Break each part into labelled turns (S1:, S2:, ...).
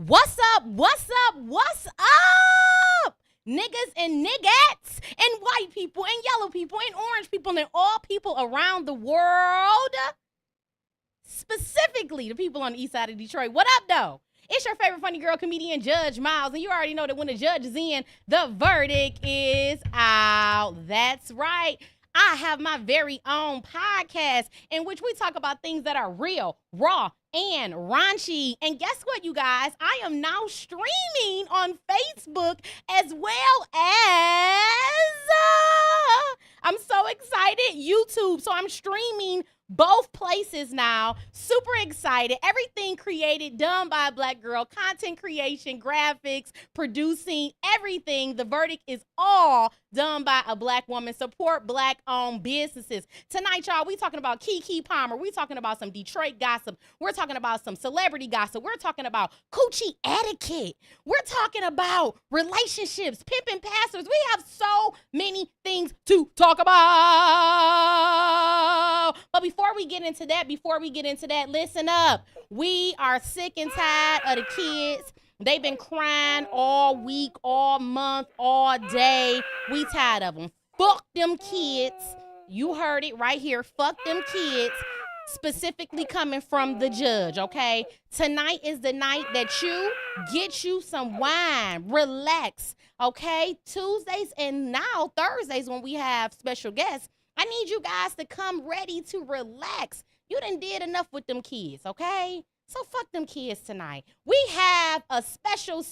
S1: What's up? What's up? What's up? Niggas and niggettes and white people and yellow people and orange people and all people around the world. Specifically, the people on the east side of Detroit. What up, though? It's your favorite funny girl comedian, Judge Miles, and you already know that when the judge is in, the verdict is out. That's right. I have my very own podcast in which we talk about things that are real, raw, and raunchy. And guess what, you guys? I am now streaming on Facebook as well as, I'm so excited, YouTube. So I'm streaming both places now. Super excited. Everything created, done by a black girl. Content creation, graphics, producing, everything. The verdict is all done by a black woman. Support black-owned businesses. Tonight, y'all, we talking about Keke Palmer. We talking about some Detroit gossip. We're talking about some celebrity gossip. We're talking about Coochie Etiquette. We're talking about relationships, pimping pastors. We have so many things to talk about. But before we get into that, listen up. We are sick and tired of the kids. They've been crying all week, all month, all day. We tired of them. Fuck them kids. You heard it right here. Fuck them kids. Specifically coming from the judge, okay? Tonight is the night that you get you some wine. Relax, okay? Tuesdays and now Thursdays when we have special guests, I need you guys to come ready to relax. You done did enough with them kids, okay? So fuck them kids tonight. We have a special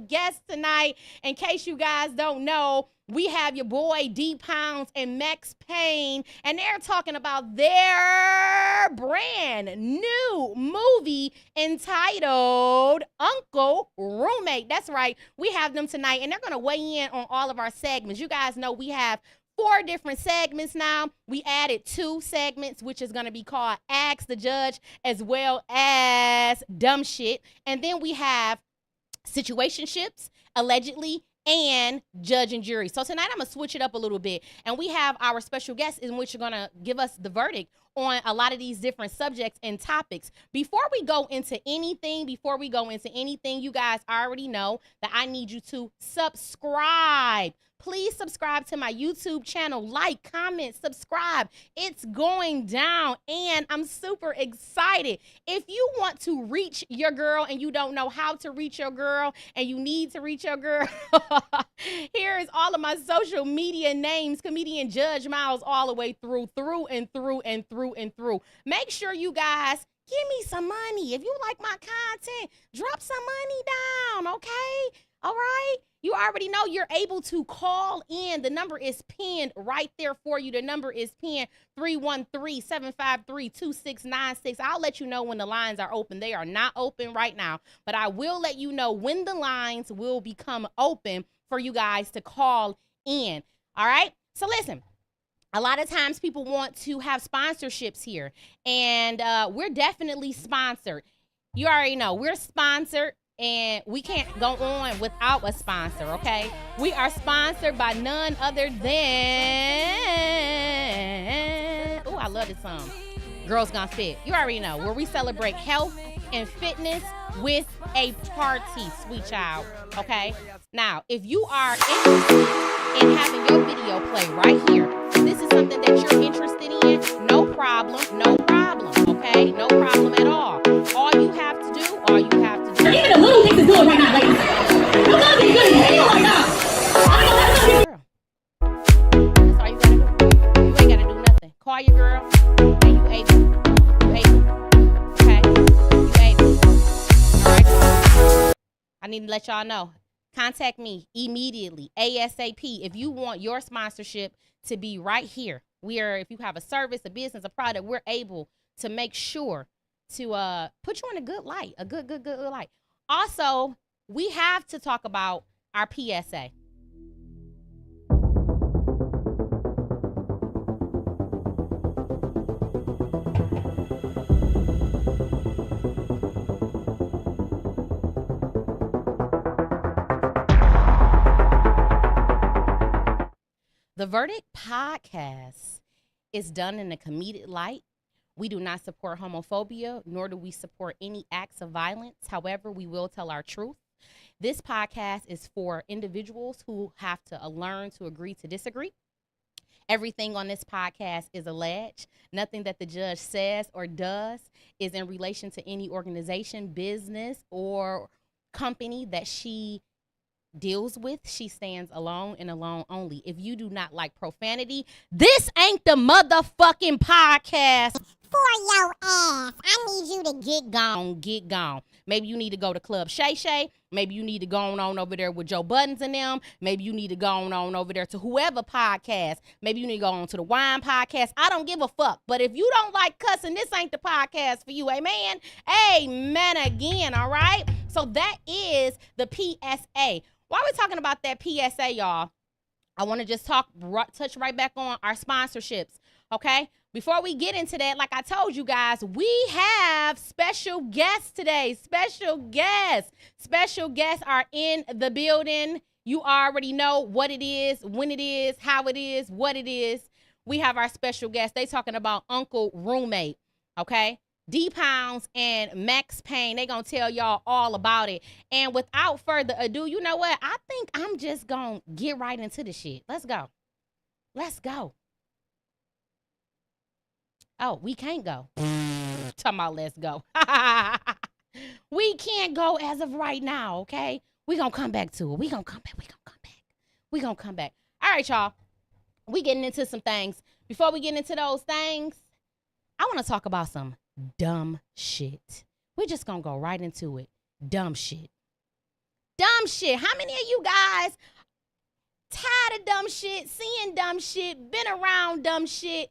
S1: guest tonight. In case you guys don't know, we have your boy D Pounds and Max Payne, and they're talking about their brand new movie entitled Uncle Roommate. That's right. We have them tonight, and they're going to weigh in on all of our segments. You guys know we have 4 different segments now. We added 2 segments, which is going to be called Ask the Judge as well as Dumb Shit. And then we have Situationships, Allegedly, and Judge and Jury. So tonight I'm going to switch it up a little bit. And we have our special guest in which are going to give us the verdict on a lot of these different subjects and topics. Before we go into anything, you guys already know that I need you to subscribe. Please subscribe to my YouTube channel. Like, comment, subscribe. It's going down, and I'm super excited. If you want to reach your girl and you don't know how to reach your girl and you need to reach your girl, here is all of my social media names. Comedian Judge Miles all the way through. Make sure you guys give me some money. If you like my content, drop some money down, okay? All right? You already know you're able to call in. The number is pinned right there for you. The number is pinned 313-753-2696. I'll let you know when the lines are open. They are not open right now, but I will let you know when the lines will become open for you guys to call in. All right? So listen, a lot of times people want to have sponsorships here, and we're definitely sponsored. You already know we're sponsored. And we can't go on without a sponsor, okay? We are sponsored by none other than, oh, I love this song, Girls Gonna Fit. You already know, where we celebrate health and fitness with a party, sweet child, okay? Now, if you are interested in having your video play right here, if this is something that you're interested in, no problem, okay? No problem at all. All you have to do.
S2: Even the little things is doing right now, ladies. I'm gonna be good as hell right now.
S1: That's all you gotta do. You ain't gotta do nothing. Call your girl, and you able. Okay? You able. All right? I need to let y'all know. Contact me immediately, ASAP, if you want your sponsorship to be right here. If you have a service, a business, a product, we're able to make sure to put you in a good light, a good light. Also, we have to talk about our PSA. The Verdict podcast is done in a comedic light. We do not support homophobia, nor do we support any acts of violence. However, we will tell our truth. This podcast is for individuals who have to learn to agree to disagree. Everything on this podcast is alleged. Nothing that the judge says or does is in relation to any organization, business, or company that she deals with. She stands alone and alone only. If you do not like profanity, this ain't the motherfucking podcast for your ass. I need you to get gone, get gone. Maybe you need to go to Club Shay Shay. Maybe you need to go on over there with Joe Buttons and them. Maybe you need to go on over there to whoever podcast. Maybe you need to go on to the Wine podcast. I don't give a fuck. But if you don't like cussing, this ain't the podcast for you. Amen? Amen again, all right? So that is the PSA. While we're talking about that PSA, y'all, I want to just touch right back on our sponsorships, okay? Before we get into that, like I told you guys, we have special guests today. Special guests. Special guests are in the building. You already know what it is, when it is, how it is, what it is. We have our special guests. They talking about Uncle Roommate, okay? D-Pounds and Max Payne, they gonna tell y'all all about it. And without further ado, you know what? I think I'm just gonna get right into the shit. Let's go. Let's go. Oh, we can't go. Talking about let's go. We can't go as of right now, okay? We gonna come back to it. We gonna come back. We gonna come back. We gonna come back. All right, y'all. We getting into some things. Before we get into those things, I want to talk about some dumb shit. We're just gonna go right into it. Dumb shit. Dumb shit. How many of you guys tired of dumb shit, seeing dumb shit, been around dumb shit?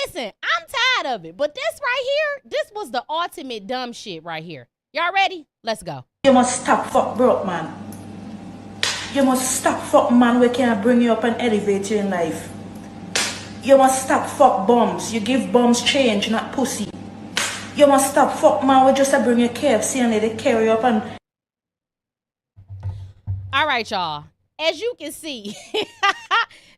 S1: Listen, I'm tired of it, but this right here, this was the ultimate dumb shit right here. Y'all ready? Let's go.
S3: You must stop fuck broke man. You must stop fuck man we can't bring you up and elevate you in life. You must stop fuck bums. You give bums change, not pussy. You must stop fuck man we just bring you KFC and they carry you up and...
S1: All right, y'all. As you can see,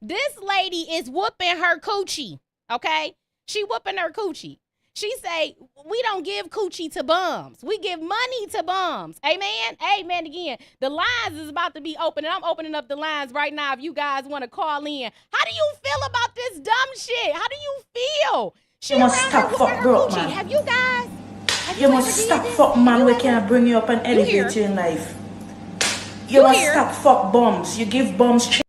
S1: this lady is whooping her coochie. Okay, she whooping her coochie. She say, we don't give coochie to bums. We give money to bums. Amen? Amen again. The lines is about to be open, and I'm opening up the lines right now if you guys want to call in. How do you feel about this dumb shit? How do you feel? She
S3: you must stop fuck broke, man.
S1: Have you guys?
S3: You must stop fuck man we can't bring you up and elevate you in life. You must stop fuck bums. You give bums
S1: I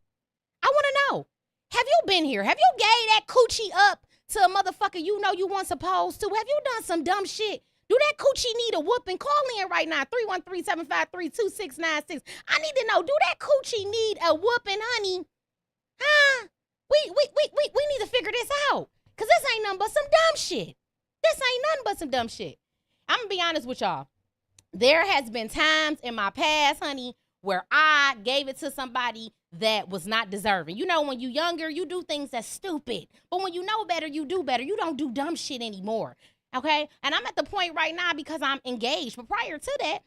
S1: want to know. Have you been here? Have you gave that coochie up to a motherfucker you know you weren't supposed to? Have you done some dumb shit? Do that coochie need a whooping? Call in right now, 313-753-2696. I need to know, do that coochie need a whooping, honey? Huh? We need to figure this out, because this ain't nothing but some dumb shit. This ain't nothing but some dumb shit. I'm going to be honest with y'all. There has been times in my past, honey, where I gave it to somebody that was not deserving. You know, when you younger, you do things that's stupid. But when you know better, you do better. You don't do dumb shit anymore. Okay? And I'm at the point right now because I'm engaged. But prior to that,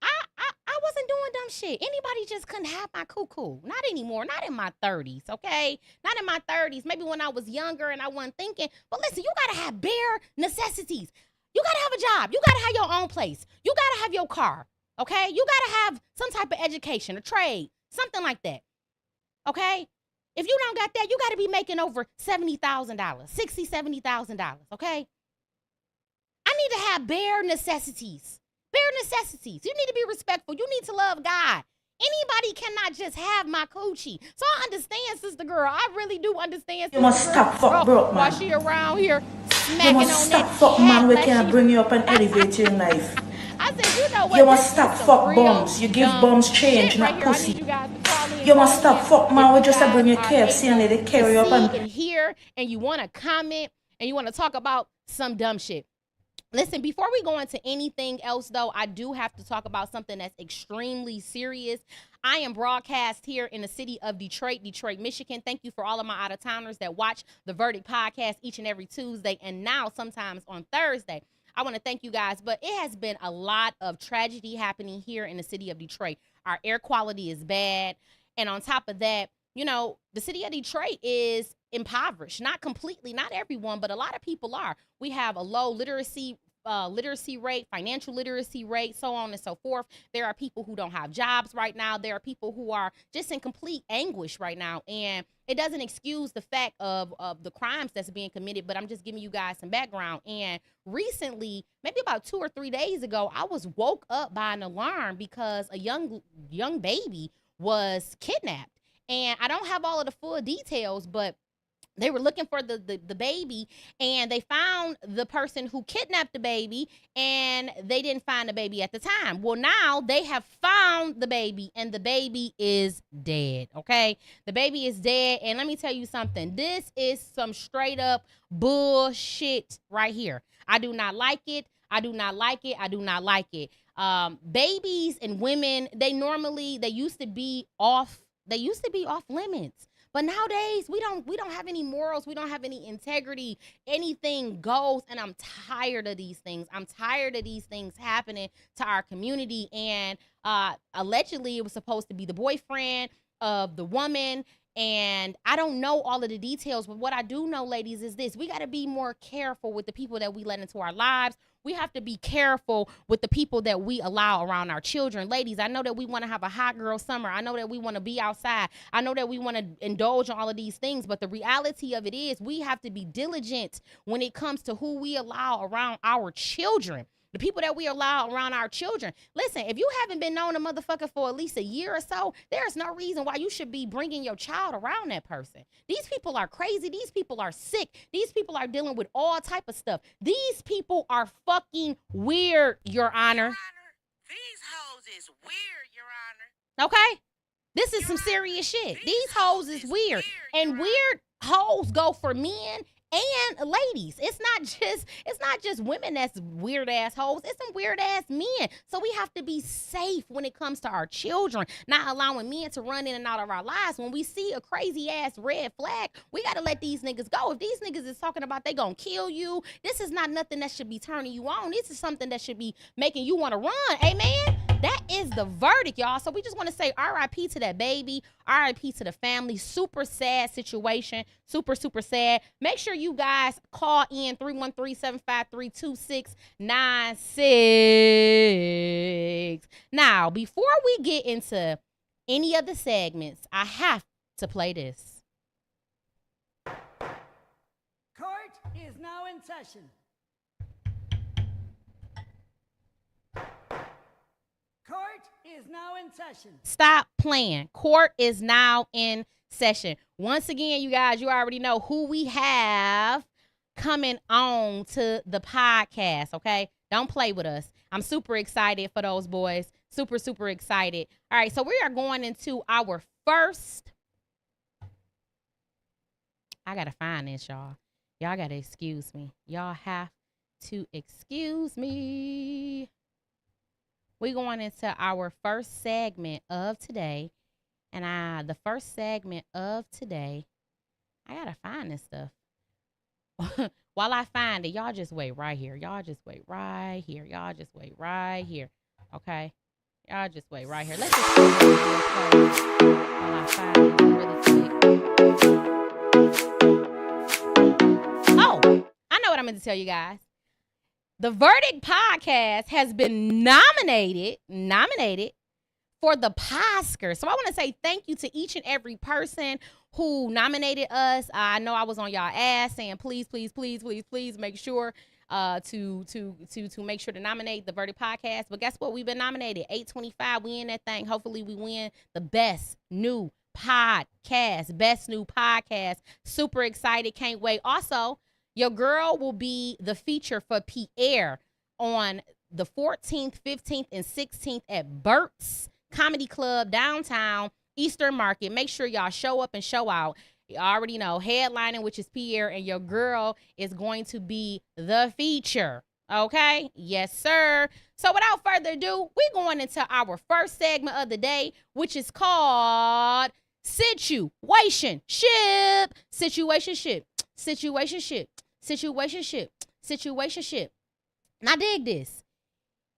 S1: I wasn't doing dumb shit. Anybody just couldn't have my cuckoo. Not anymore. Not in my 30s, okay? Not in my 30s. Maybe when I was younger and I wasn't thinking. But listen, you got to have bare necessities. You got to have a job. You got to have your own place. You got to have your car. Okay? You got to have some type of education, a trade, something like that. Okay? If you don't got that, you got to be making over $70,000, $60,000, $70,000, okay? I need to have bare necessities. Bare necessities. You need to be respectful. You need to love God. Anybody cannot just have my coochie. So I understand, sister girl. I really do understand, sister
S3: You must stop fuck broke, man.
S1: While she around here smacking
S3: You
S1: on
S3: must stop
S1: that
S3: fuck man we
S1: like
S3: can't
S1: she...
S3: bring you up and elevate you in life.
S1: I said, you know what?
S3: You must stop fuck bums. You give bums change, not pussy. You must stop fuck man we just bring you KFC and they carry you up and...
S1: Here, and you want to comment and you want to talk about some dumb shit. Listen, before we go into anything else, though, I do have to talk about something that's extremely serious. I am broadcast here in the city of Detroit, Michigan. Thank you for all of my out-of-towners that watch the Verdict podcast each and every Tuesday and now sometimes on Thursday. I want to thank you guys, but it has been a lot of tragedy happening here in the city of Detroit. Our air quality is bad. And on top of that, you know, the city of Detroit is impoverished. Not completely, not everyone, but a lot of people are. We have a low literacy rate, financial literacy rate, so on and so forth. There are people who don't have jobs right now. There are people who are just in complete anguish right now. And it doesn't excuse the fact of the crimes that's being committed, but I'm just giving you guys some background. And recently, maybe about 2 or 3 days ago, I was woke up by an alarm because a young baby was kidnapped. And I don't have all of the full details, but they were looking for the baby, and they found the person who kidnapped the baby, and they didn't find the baby at the time. Well, now they have found the baby, and the baby is dead, okay? The baby is dead, and let me tell you something. This is some straight up bullshit right here. I do not like it. I do not like it. I do not like it. Babies and women, they used to be off limits. But nowadays, we don't have any morals. We don't have any integrity. Anything goes. And I'm tired of these things. I'm tired of these things happening to our community. And allegedly, it was supposed to be the boyfriend of the woman. And I don't know all of the details. But what I do know, ladies, is this. We got to be more careful with the people that we let into our lives. We have to be careful with the people that we allow around our children. Ladies, I know that we want to have a hot girl summer. I know that we want to be outside. I know that we want to indulge in all of these things. But the reality of it is we have to be diligent when it comes to who we allow around our children. The people that we allow around our children. Listen, if you haven't been known a motherfucker for at least a year or so, there's no reason why you should be bringing your child around that person. These people are crazy. These people are sick. These people are dealing with all type of stuff. These people are fucking weird, Your Honor.
S4: These hoes is weird, Your Honor.
S1: Okay? This is some serious shit. These hoes is weird. And weird hoes go for men and ladies. It's not just women that's weird ass hoes. It's some weird ass men. So we have to be safe when it comes to our children, not allowing men to run in and out of our lives. When we see a crazy ass red flag, we got to let these niggas go. If these niggas is talking about they gonna kill you, this is not nothing that should be turning you on. This is something that should be making you want to run. Amen. That is the verdict, y'all. So we just want to say RIP to that baby. RIP to the family. Super sad situation. Super, super sad. Make sure you guys call in 313-753-2696. Now, before we get into any of the segments, I have to play this.
S5: Court is now in session. Court is now in session.
S1: Stop playing. Court is now in session. Once again, you guys, you already know who we have coming on to the podcast, okay? Don't play with us. I'm super excited for those boys. Super, super excited. All right, so we are going into our first. I got to find this, y'all. Y'all got to excuse me. Y'all have to excuse me. We're going into our first segment of today. And the first segment of today, I got to find this stuff. While I find it, y'all just wait right here. Y'all just wait right here. Y'all just wait right here. Okay? Y'all just wait right here. Let's just while I find it really quick. Oh, I know what I'm going to tell you guys. The Verdict Podcast has been nominated for the Oscars. So I want to say thank you to each and every person who nominated us. I know I was on y'all ass saying please make sure to make sure to nominate the Verdict Podcast. But guess what? We've been nominated. 825. We in that thing. Hopefully we win the best new podcast. Super excited. Can't wait. Also, your girl will be the feature for Pierre on the 14th, 15th, and 16th at Burt's Comedy Club downtown Eastern Market. Make sure y'all show up and show out. You already know, headlining, which is Pierre, and your girl is going to be the feature. Okay? Yes, sir. So without further ado, we're going into our first segment of the day, which is called Situationship. Now dig this.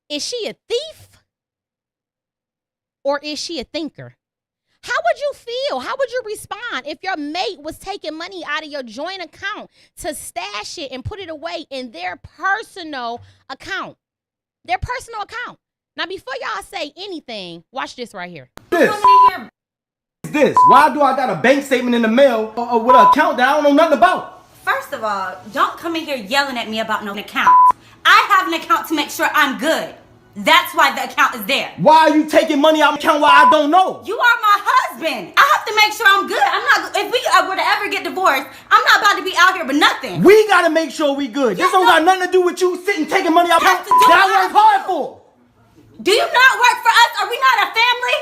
S1: Is she a thief or is she a thinker? How would you feel? How would you respond if your mate was taking money out of your joint account to stash it and put it away in their personal account? Their personal account. Now, before y'all say anything, watch this right here.
S6: This. Why do I got a bank statement in the mail with an account that I don't know nothing about?
S7: First of all, don't come in here yelling at me about no account. I have an account to make sure I'm good. That's why the account is there.
S6: Why are you taking money out of my account while I don't know?
S7: You are my husband. I have to make sure I'm good. I'm not. If we were to ever get divorced, I'm not about to be out here with nothing.
S6: We gotta make sure we good. This don't got nothing to do with you sitting taking money out of my account that I work hard for.
S7: Do you not work for us? Are we not a family?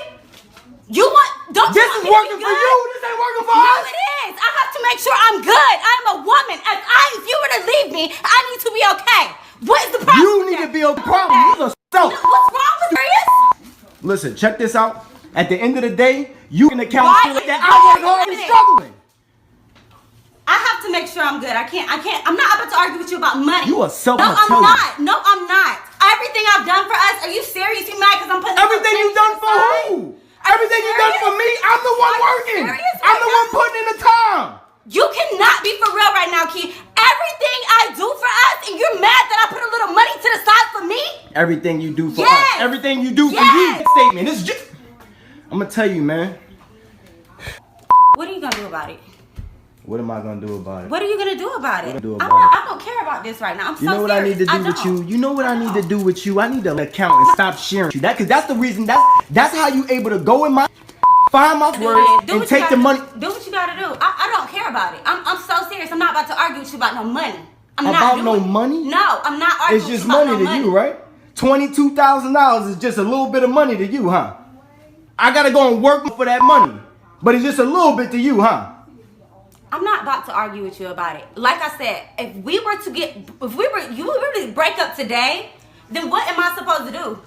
S7: You want? Don't.
S6: This is working for you. This ain't working for us.
S7: No, it is. I have to make sure I'm good. I'm a woman. If you were to leave me, I need to be okay. What is the problem?
S6: You need to be a problem. You're a self.
S7: What's wrong with you?
S6: Listen, check this out. At the end of the day, you can account
S7: Why
S6: for
S7: is
S6: that. I work hard and struggling.
S7: I have to make sure I'm good. I can't. I'm not about to argue with you about money.
S6: You are self.
S7: No, I'm not. No, I'm not. Everything I've done for us. Are you serious? You mad because I'm putting
S6: Everything you done for who? Everything you done for me. I'm the one working. I'm the one putting in the time.
S7: You cannot be for real right now, Key. Everything I do for us, and you're mad that I put a little money to the side for me?
S6: Everything you do for
S7: Yes.
S6: us. Everything you do for
S7: Yes.
S6: you. Statement. It's just. I'm gonna tell you, man.
S7: What are you gonna do about it?
S6: What am I gonna do about it?
S7: What are you gonna do about it? I don't care about this right now. I'm so
S6: You know what
S7: serious.
S6: I need to do with you? You know what I need to do with you? I need to account and stop sharing you. Cause that's the reason. That's how you able to go in my find my words and take the money.
S7: Do what you gotta do. I don't care about it. I'm so serious. I'm not about to argue with you about no money. I'm
S6: About
S7: not doing
S6: no
S7: it.
S6: money?
S7: No, I'm not arguing
S6: It's
S7: with
S6: just
S7: you about
S6: money
S7: no
S6: to you, right? $22,000 is just a little bit of money to you, huh? I gotta go and work for that money, but it's just a little bit to you, huh?
S7: I'm not about to argue with you about it. Like I said, if you were to break up today, then what am I supposed to do?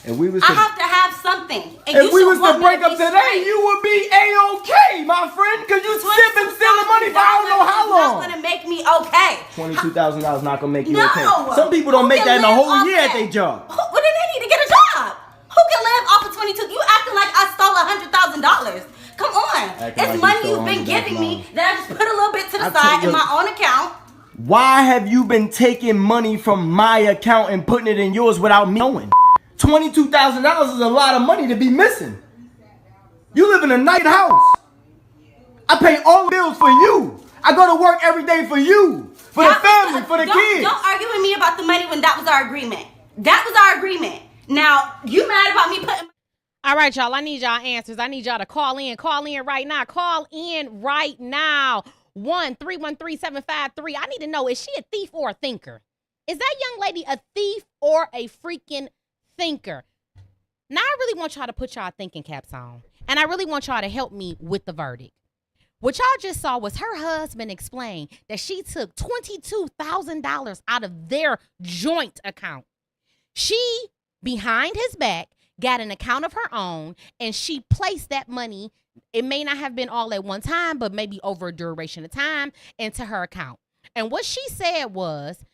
S6: If we was
S7: I
S6: to,
S7: have to have something. And
S6: if we was to break up
S7: be
S6: today,
S7: straight.
S6: you would be A-OK, my friend, because you sipping stealing money for I don't know how long.
S7: It's not gonna make me okay.
S6: $22,000 not gonna make you
S7: No.
S6: okay. Some people don't
S7: Who
S6: make
S7: can
S6: that in a
S7: live
S6: whole
S7: off
S6: year at
S7: that?
S6: their job.
S7: Well, then they need to get a job. Who can live off of 22? You acting like I stole $100,000. Come on.
S6: Acting
S7: It's
S6: like you
S7: money
S6: stole
S7: you've been giving me
S6: $100,000.
S7: that I just put a little bit to the
S6: I tell
S7: side
S6: you-
S7: in my own account.
S6: Why have you been taking money from my account and putting it in yours without me knowing? $22,000 is a lot of money to be missing. You live in a nice house. I pay all the bills for you. I go to work every day for you, for the family, for the kids.
S7: Don't argue with me about the money when that was our agreement. That was our agreement. Now, you mad about me putting...
S1: All right, y'all. I need y'all answers. I need y'all to call in. Call in right now. Call in right now. 1-313-753. I need to know, is she a thief or a thinker? Is that young lady a thief or a freaking thinker? Now, I really want y'all to put y'all thinking caps on. And I really want y'all to help me with the verdict. What y'all just saw was her husband explain that she took $22,000 out of their joint account. She, behind his back, got an account of her own, and she placed that money, it may not have been all at one time, but maybe over a duration of time, into her account. And what she said was,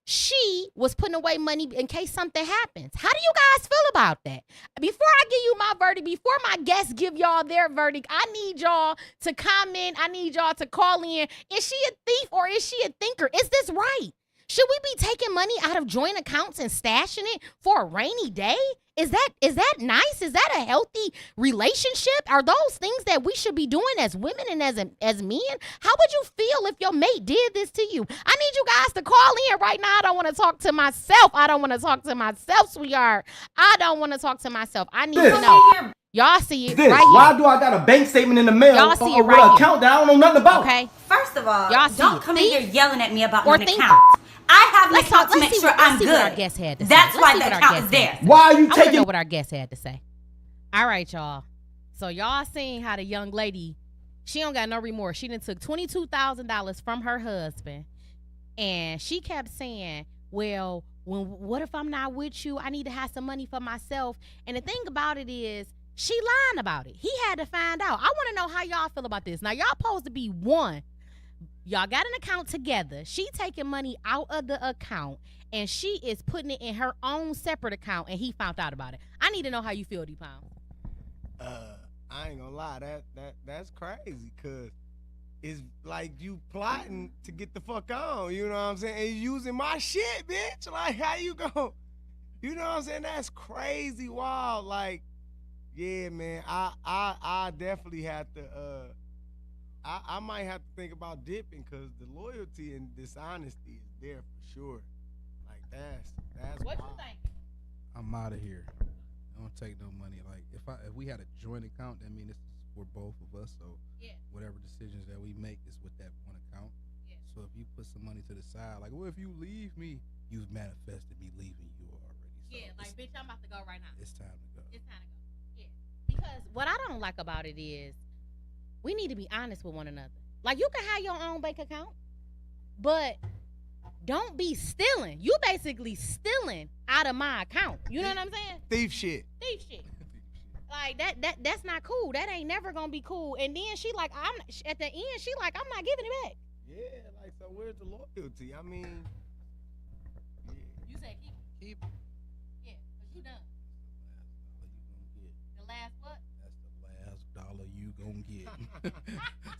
S1: she was putting away money in case something happens. How do you guys feel about that? Before I give you my verdict, before my guests give y'all their verdict, I need y'all to comment. I need y'all to call in. Is she a thief or is she a thinker? Is this right? Should we be taking money out of joint accounts and stashing it for a rainy day? Is that nice? Is that a healthy relationship? Are those things that we should be doing as women and as men? How would you feel if your mate did this to you? I need you guys to call in right now. I don't want to talk to myself. Sweetheart. I don't want to talk to myself. I need to know. Y'all see it
S6: This.
S1: right here.
S6: Why do I got a bank statement in the mail
S1: Y'all see it
S6: with
S1: right
S6: an
S1: here.
S6: account that I don't know nothing about?
S1: Okay.
S7: First of all,
S1: Y'all see
S7: don't
S1: it.
S7: come in
S1: Thief
S7: here yelling at me about
S1: or
S7: an
S1: thinker?
S7: account. I have an
S1: Let's
S7: account
S1: talk.
S7: to
S1: Let's
S7: make
S1: see
S7: sure
S1: what
S7: I'm
S1: our
S7: good.
S1: guest had to say.
S7: That's
S1: Let's
S7: why
S1: see
S7: the
S1: what our
S7: account
S1: guest
S7: is there.
S1: had to say.
S6: Why are you
S1: I want to
S6: taking?
S1: know what our guest had to say. All right, y'all. So y'all seen how the young lady, she don't got no remorse. She done took $22,000 from her husband, and she kept saying, well, what if I'm not with you? I need to have some money for myself. And the thing about it is, she lying about it. He had to find out. I want to know how y'all feel about this. Now, y'all supposed to be one. Y'all got an account together. She taking money out of the account, and she is putting it in her own separate account, and he found out about it. I need to know how you feel, D-Pound.
S8: I ain't gonna lie, that's crazy, cause it's like you plotting to get the fuck on, you know what I'm saying? And you using my shit, bitch. Like, how you go? You know what I'm saying? That's crazy wild. Like, yeah, man, I definitely have to, I might have to think about dipping, cause the loyalty and dishonesty is there for sure. Like, that's
S1: What
S8: wild.
S1: you think?
S9: I'm out of here. I don't take no money. Like if we had a joint account, that means it's for both of us. So
S1: Yeah.
S9: whatever decisions that we make is with that one account.
S1: Yeah.
S9: So if you put some money to the side, like, well, if you leave me, you've manifested me leaving you already. So
S1: Yeah, like, bitch, I'm about to go right now.
S9: it's time to go.
S1: It's time to go. Yeah. Because what I don't like about it is we need to be honest with one another. Like, you can have your own bank account, but don't be stealing. You basically stealing out of my account. You know what I'm saying?
S8: Thief shit.
S1: Thief shit. Like, that's not cool. That ain't never gonna be cool. And then she like, at the end, she like, I'm not giving it back.
S8: Yeah, like, so where's the loyalty? I mean, yeah.
S1: You said keep it. Yeah, but you done. The last what?
S9: That's the last dollar you gonna get.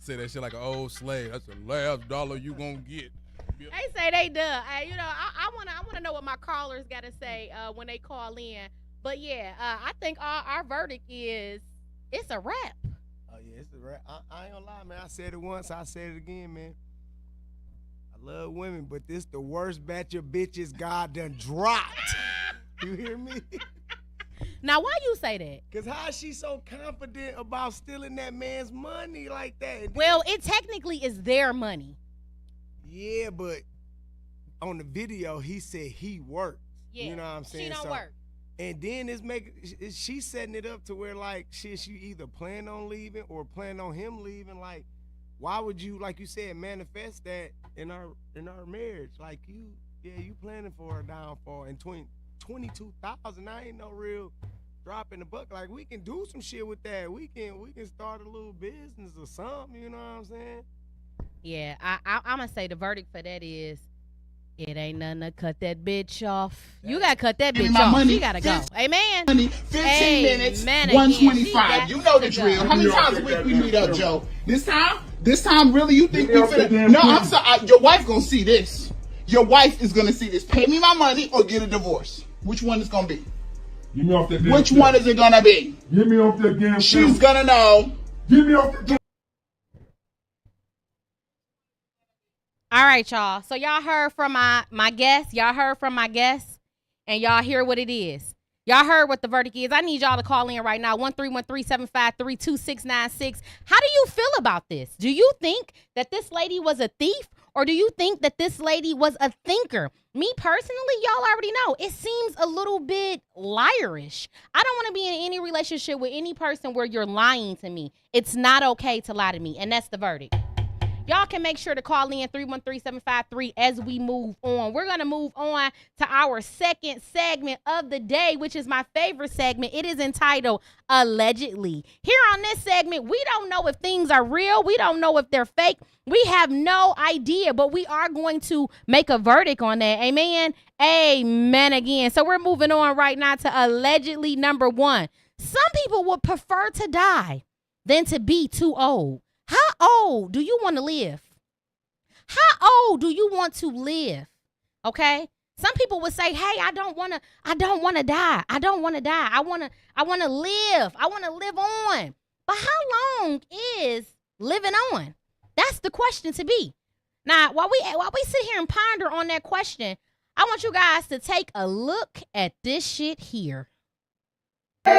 S9: Say that shit like an old slave. That's the last dollar you gonna get.
S1: They say they done. I wanna know what my callers gotta say when they call in. But yeah, I think our verdict is it's a wrap.
S8: Oh yeah, it's a wrap. I ain't gonna lie, man. I said it once, I said it again, man. I love women, but this the worst batch of bitches God done dropped. You hear me?
S1: Now, why you say that?
S8: Cause how is she so confident about stealing that man's money like that?
S1: Well, it technically is their money.
S8: Yeah, but on the video, he said he works.
S1: Yeah,
S8: you know what I'm saying?
S1: She don't work.
S8: And then she's setting it up to where, like, shit, she either plan on leaving or plan on him leaving. Like, why would you, like you said, manifest that in our marriage? Like, you planning for a downfall. And 22,000, I ain't no real drop in the bucket. Like, we can do some shit with that. We can start a little business or something. You know what I'm saying?
S1: Yeah, I'm gonna say the verdict for that is it ain't nothing to cut that bitch off. You gotta cut that bitch off. She gotta go. Amen.
S10: 15 minutes, 125. You know the drill. How many times a week we meet up, Joe? This time, really, you think we finna? No, I'm sorry. Your wife gonna see this. Your wife is gonna see this. Pay me my money or get a divorce. Which one is gonna be?
S11: Get me off that damn
S10: Which one is it gonna be?
S11: Get me off that damn
S10: She's gonna know.
S11: Get me off that damn.
S1: All right, y'all. So y'all heard from my guest. Y'all heard from my guest. And y'all hear what it is. Y'all heard what the verdict is. I need y'all to call in right now. 1-313-753-2696. How do you feel about this? Do you think that this lady was a thief? Or do you think that this lady was a thinker? Me personally, y'all already know. It seems a little bit liarish. I don't want to be in any relationship with any person where you're lying to me. It's not okay to lie to me. And that's the verdict. Y'all can make sure to call in 313-753 as we move on. We're going to move on to our second segment of the day, which is my favorite segment. It is entitled Allegedly. Here on this segment, we don't know if things are real. We don't know if they're fake. We have no idea, but we are going to make a verdict on that. Amen. Amen again. So we're moving on right now to allegedly number one. Some people would prefer to die than to be too old. How old do you want to live? How old do you want to live? Okay? Some people would say, "Hey, I don't want to die. I don't want to die. I want to live. I want to live on." But how long is living on? That's the question to be. Now, while we sit here and ponder on that question, I want you guys to take a look at this shit here. A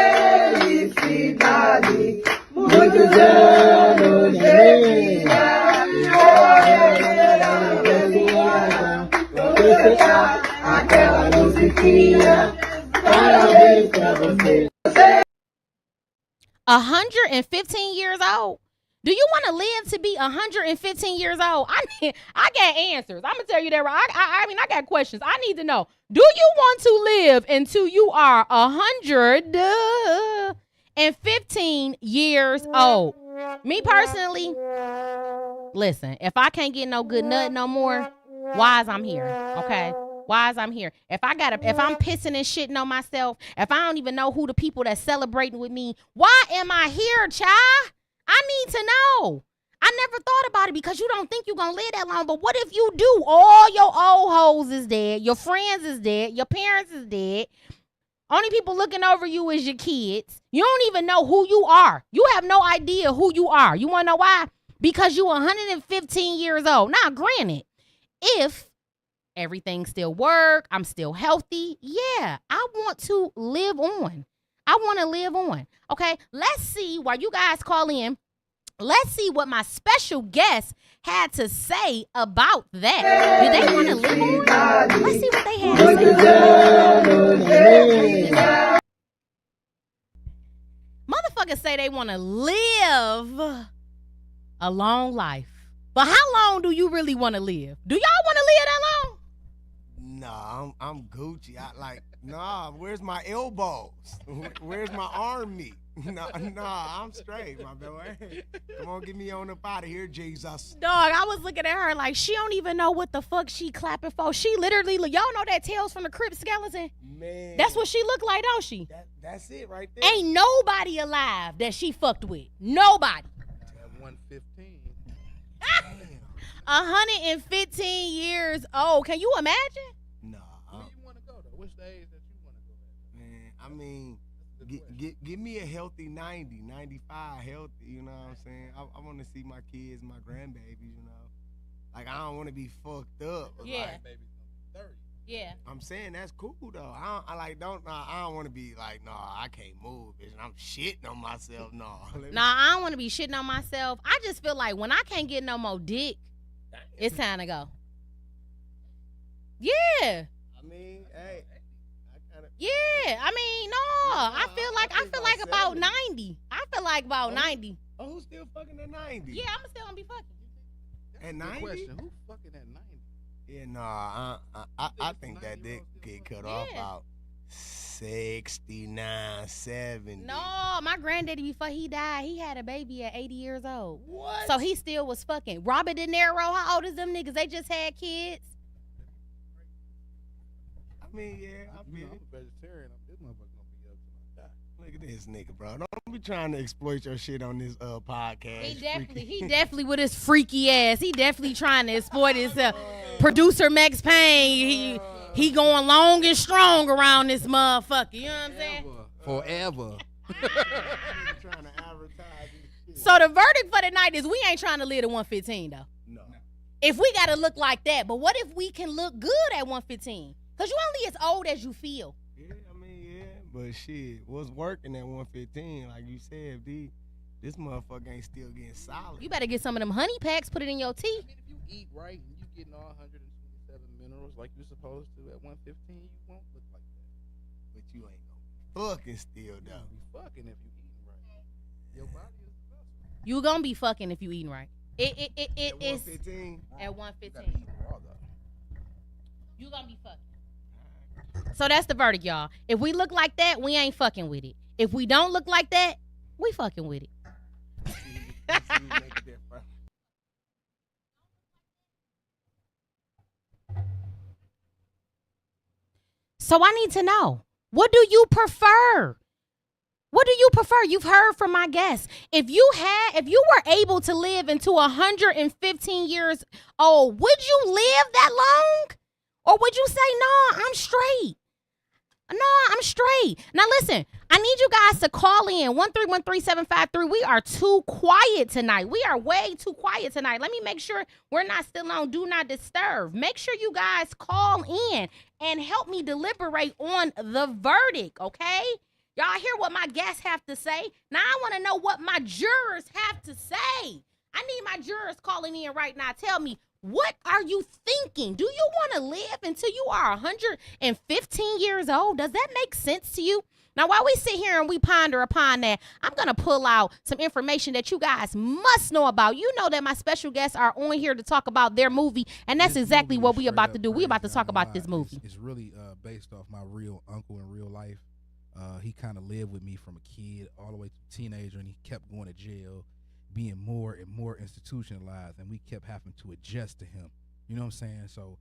S1: 115 years old. Do you want to live to be 115 years old? I got answers. I'm gonna tell you that right. I got questions. I need to know. Do you want to live until you are 115 years old? Me personally, listen. If I can't get no good nut no more, why is I'm here? Okay. Why is I'm here? If I'm pissing and shitting on myself, if I don't even know who the people that's celebrating with me, why am I here, child? I need to know. I never thought about it because you don't think you're going to live that long. But what if you do? All your old hoes is dead. Your friends is dead. Your parents is dead. Only people looking over you is your kids. You don't even know who you are. You have no idea who you are. You want to know why? Because you 115 years old. Now, granted, if everything still work, I'm still healthy, yeah, I want to live on. I want to live on. Okay, let's see while you guys call in. Let's see what my special guest had to say about that. Do they want to live on? Let's see what they had to say. Motherfuckers say they want to live a long life. But how long do you really want to live? Do y'all want to live that long?
S8: Nah, I'm Gucci. Where's my elbows? Where's my arm meat? Nah, I'm straight, my boy. Come on, get me on up out of here, Jesus.
S1: Dog, I was looking at her like she don't even know what the fuck she clapping for. She literally, y'all know that Tales from the Crypt skeleton?
S8: Man.
S1: That's what she look like, don't she?
S8: That's it right there.
S1: Ain't nobody alive that she fucked with. Nobody.
S9: At 115.
S1: 115 years old. Can you imagine?
S8: Nah.
S9: Where you want to go, though? Which age that you want to go at?
S8: Man, I mean, give me a healthy 90, 95 healthy, you know what I'm saying? I want to see my kids, my grandbabies, you know? Like, I don't want to be fucked up.
S1: Yeah.
S8: Like,
S9: Baby's gonna be 30.
S1: Yeah.
S8: I'm saying that's cool, though. I don't want to be like, I can't move, bitch. I'm shitting on myself,
S1: I don't want to be shitting on myself. I just feel like when I can't get no more dick, it's time to go. Yeah.
S8: I mean, hey.
S1: Yeah, I mean, I feel like about 90. I feel like about 90.
S8: Oh, who's still fucking at 90?
S1: Yeah, I'm still gonna be fucking.
S8: At 90?
S9: Question, who fucking at 90?
S8: Yeah, I think that dick get cut off about 69, 70.
S1: No, my granddaddy, before he died, he had a baby at 80 years old.
S8: What?
S1: So he still was fucking. Robert De Niro, how old is them niggas? They just had kids.
S8: I mean, yeah,
S9: I'm a vegetarian. This motherfucker gonna be up till I die.
S8: Look at this nigga, bro. Don't be trying to exploit your shit on this podcast.
S1: He definitely with his freaky ass. He definitely trying to exploit his producer Max Payne. He going long and strong around this motherfucker. You know what I'm saying?
S9: Forever.
S8: Trying to advertise this shit.
S1: So the verdict for the night is we ain't trying to live to 115 though.
S8: No.
S1: If we gotta look like that, but what if we can look good at 115? Cause you only as old as you feel.
S8: Yeah, I mean, yeah, but shit, what's working at 115? Like you said, this motherfucker ain't still getting solid.
S1: You better get some of them honey packs, put it in your tea.
S9: I mean, if you eat right and you getting all 127 minerals like you're supposed to at 115, you won't look like that.
S8: But you ain't gonna be fucking still, though.
S9: You'll be fucking if you eating right. Your body is the vessel.
S1: You gonna be fucking if you eating right. It
S8: At
S1: is
S8: 115?
S1: at
S9: You gotta
S1: 115.
S9: eat raw, though.
S1: You gonna be fucking. So that's the verdict, y'all. If we look like that, we ain't fucking with it. If we don't look like that, we fucking with it. So I need to know, what do you prefer? What do you prefer? You've heard from my guests. If you were able to live into 115 years old, would you live that long? Or would you say, no, I'm straight? No, I'm straight. Now listen, I need you guys to call in 1313753. We are too quiet tonight. We are way too quiet tonight. Let me make sure we're not still on Do Not Disturb. Make sure you guys call in and help me deliberate on the verdict, okay? Y'all hear what my guests have to say? Now I want to know what my jurors have to say. I need my jurors calling in right now. Tell me, what are you thinking? Do you want to live until you are 115 years old? Does that make sense to you? Now, while we sit here and we ponder upon that, I'm going to pull out some information that you guys must know about. You know that my special guests are on here to talk about their movie, and that's exactly what we about to do. We about to talk about this movie.
S9: It's really based off my real uncle in real life. He kind of lived with me from a kid all the way to teenager, and he kept going to jail, being more and more institutionalized, and we kept having to adjust to him. You know what I'm saying? So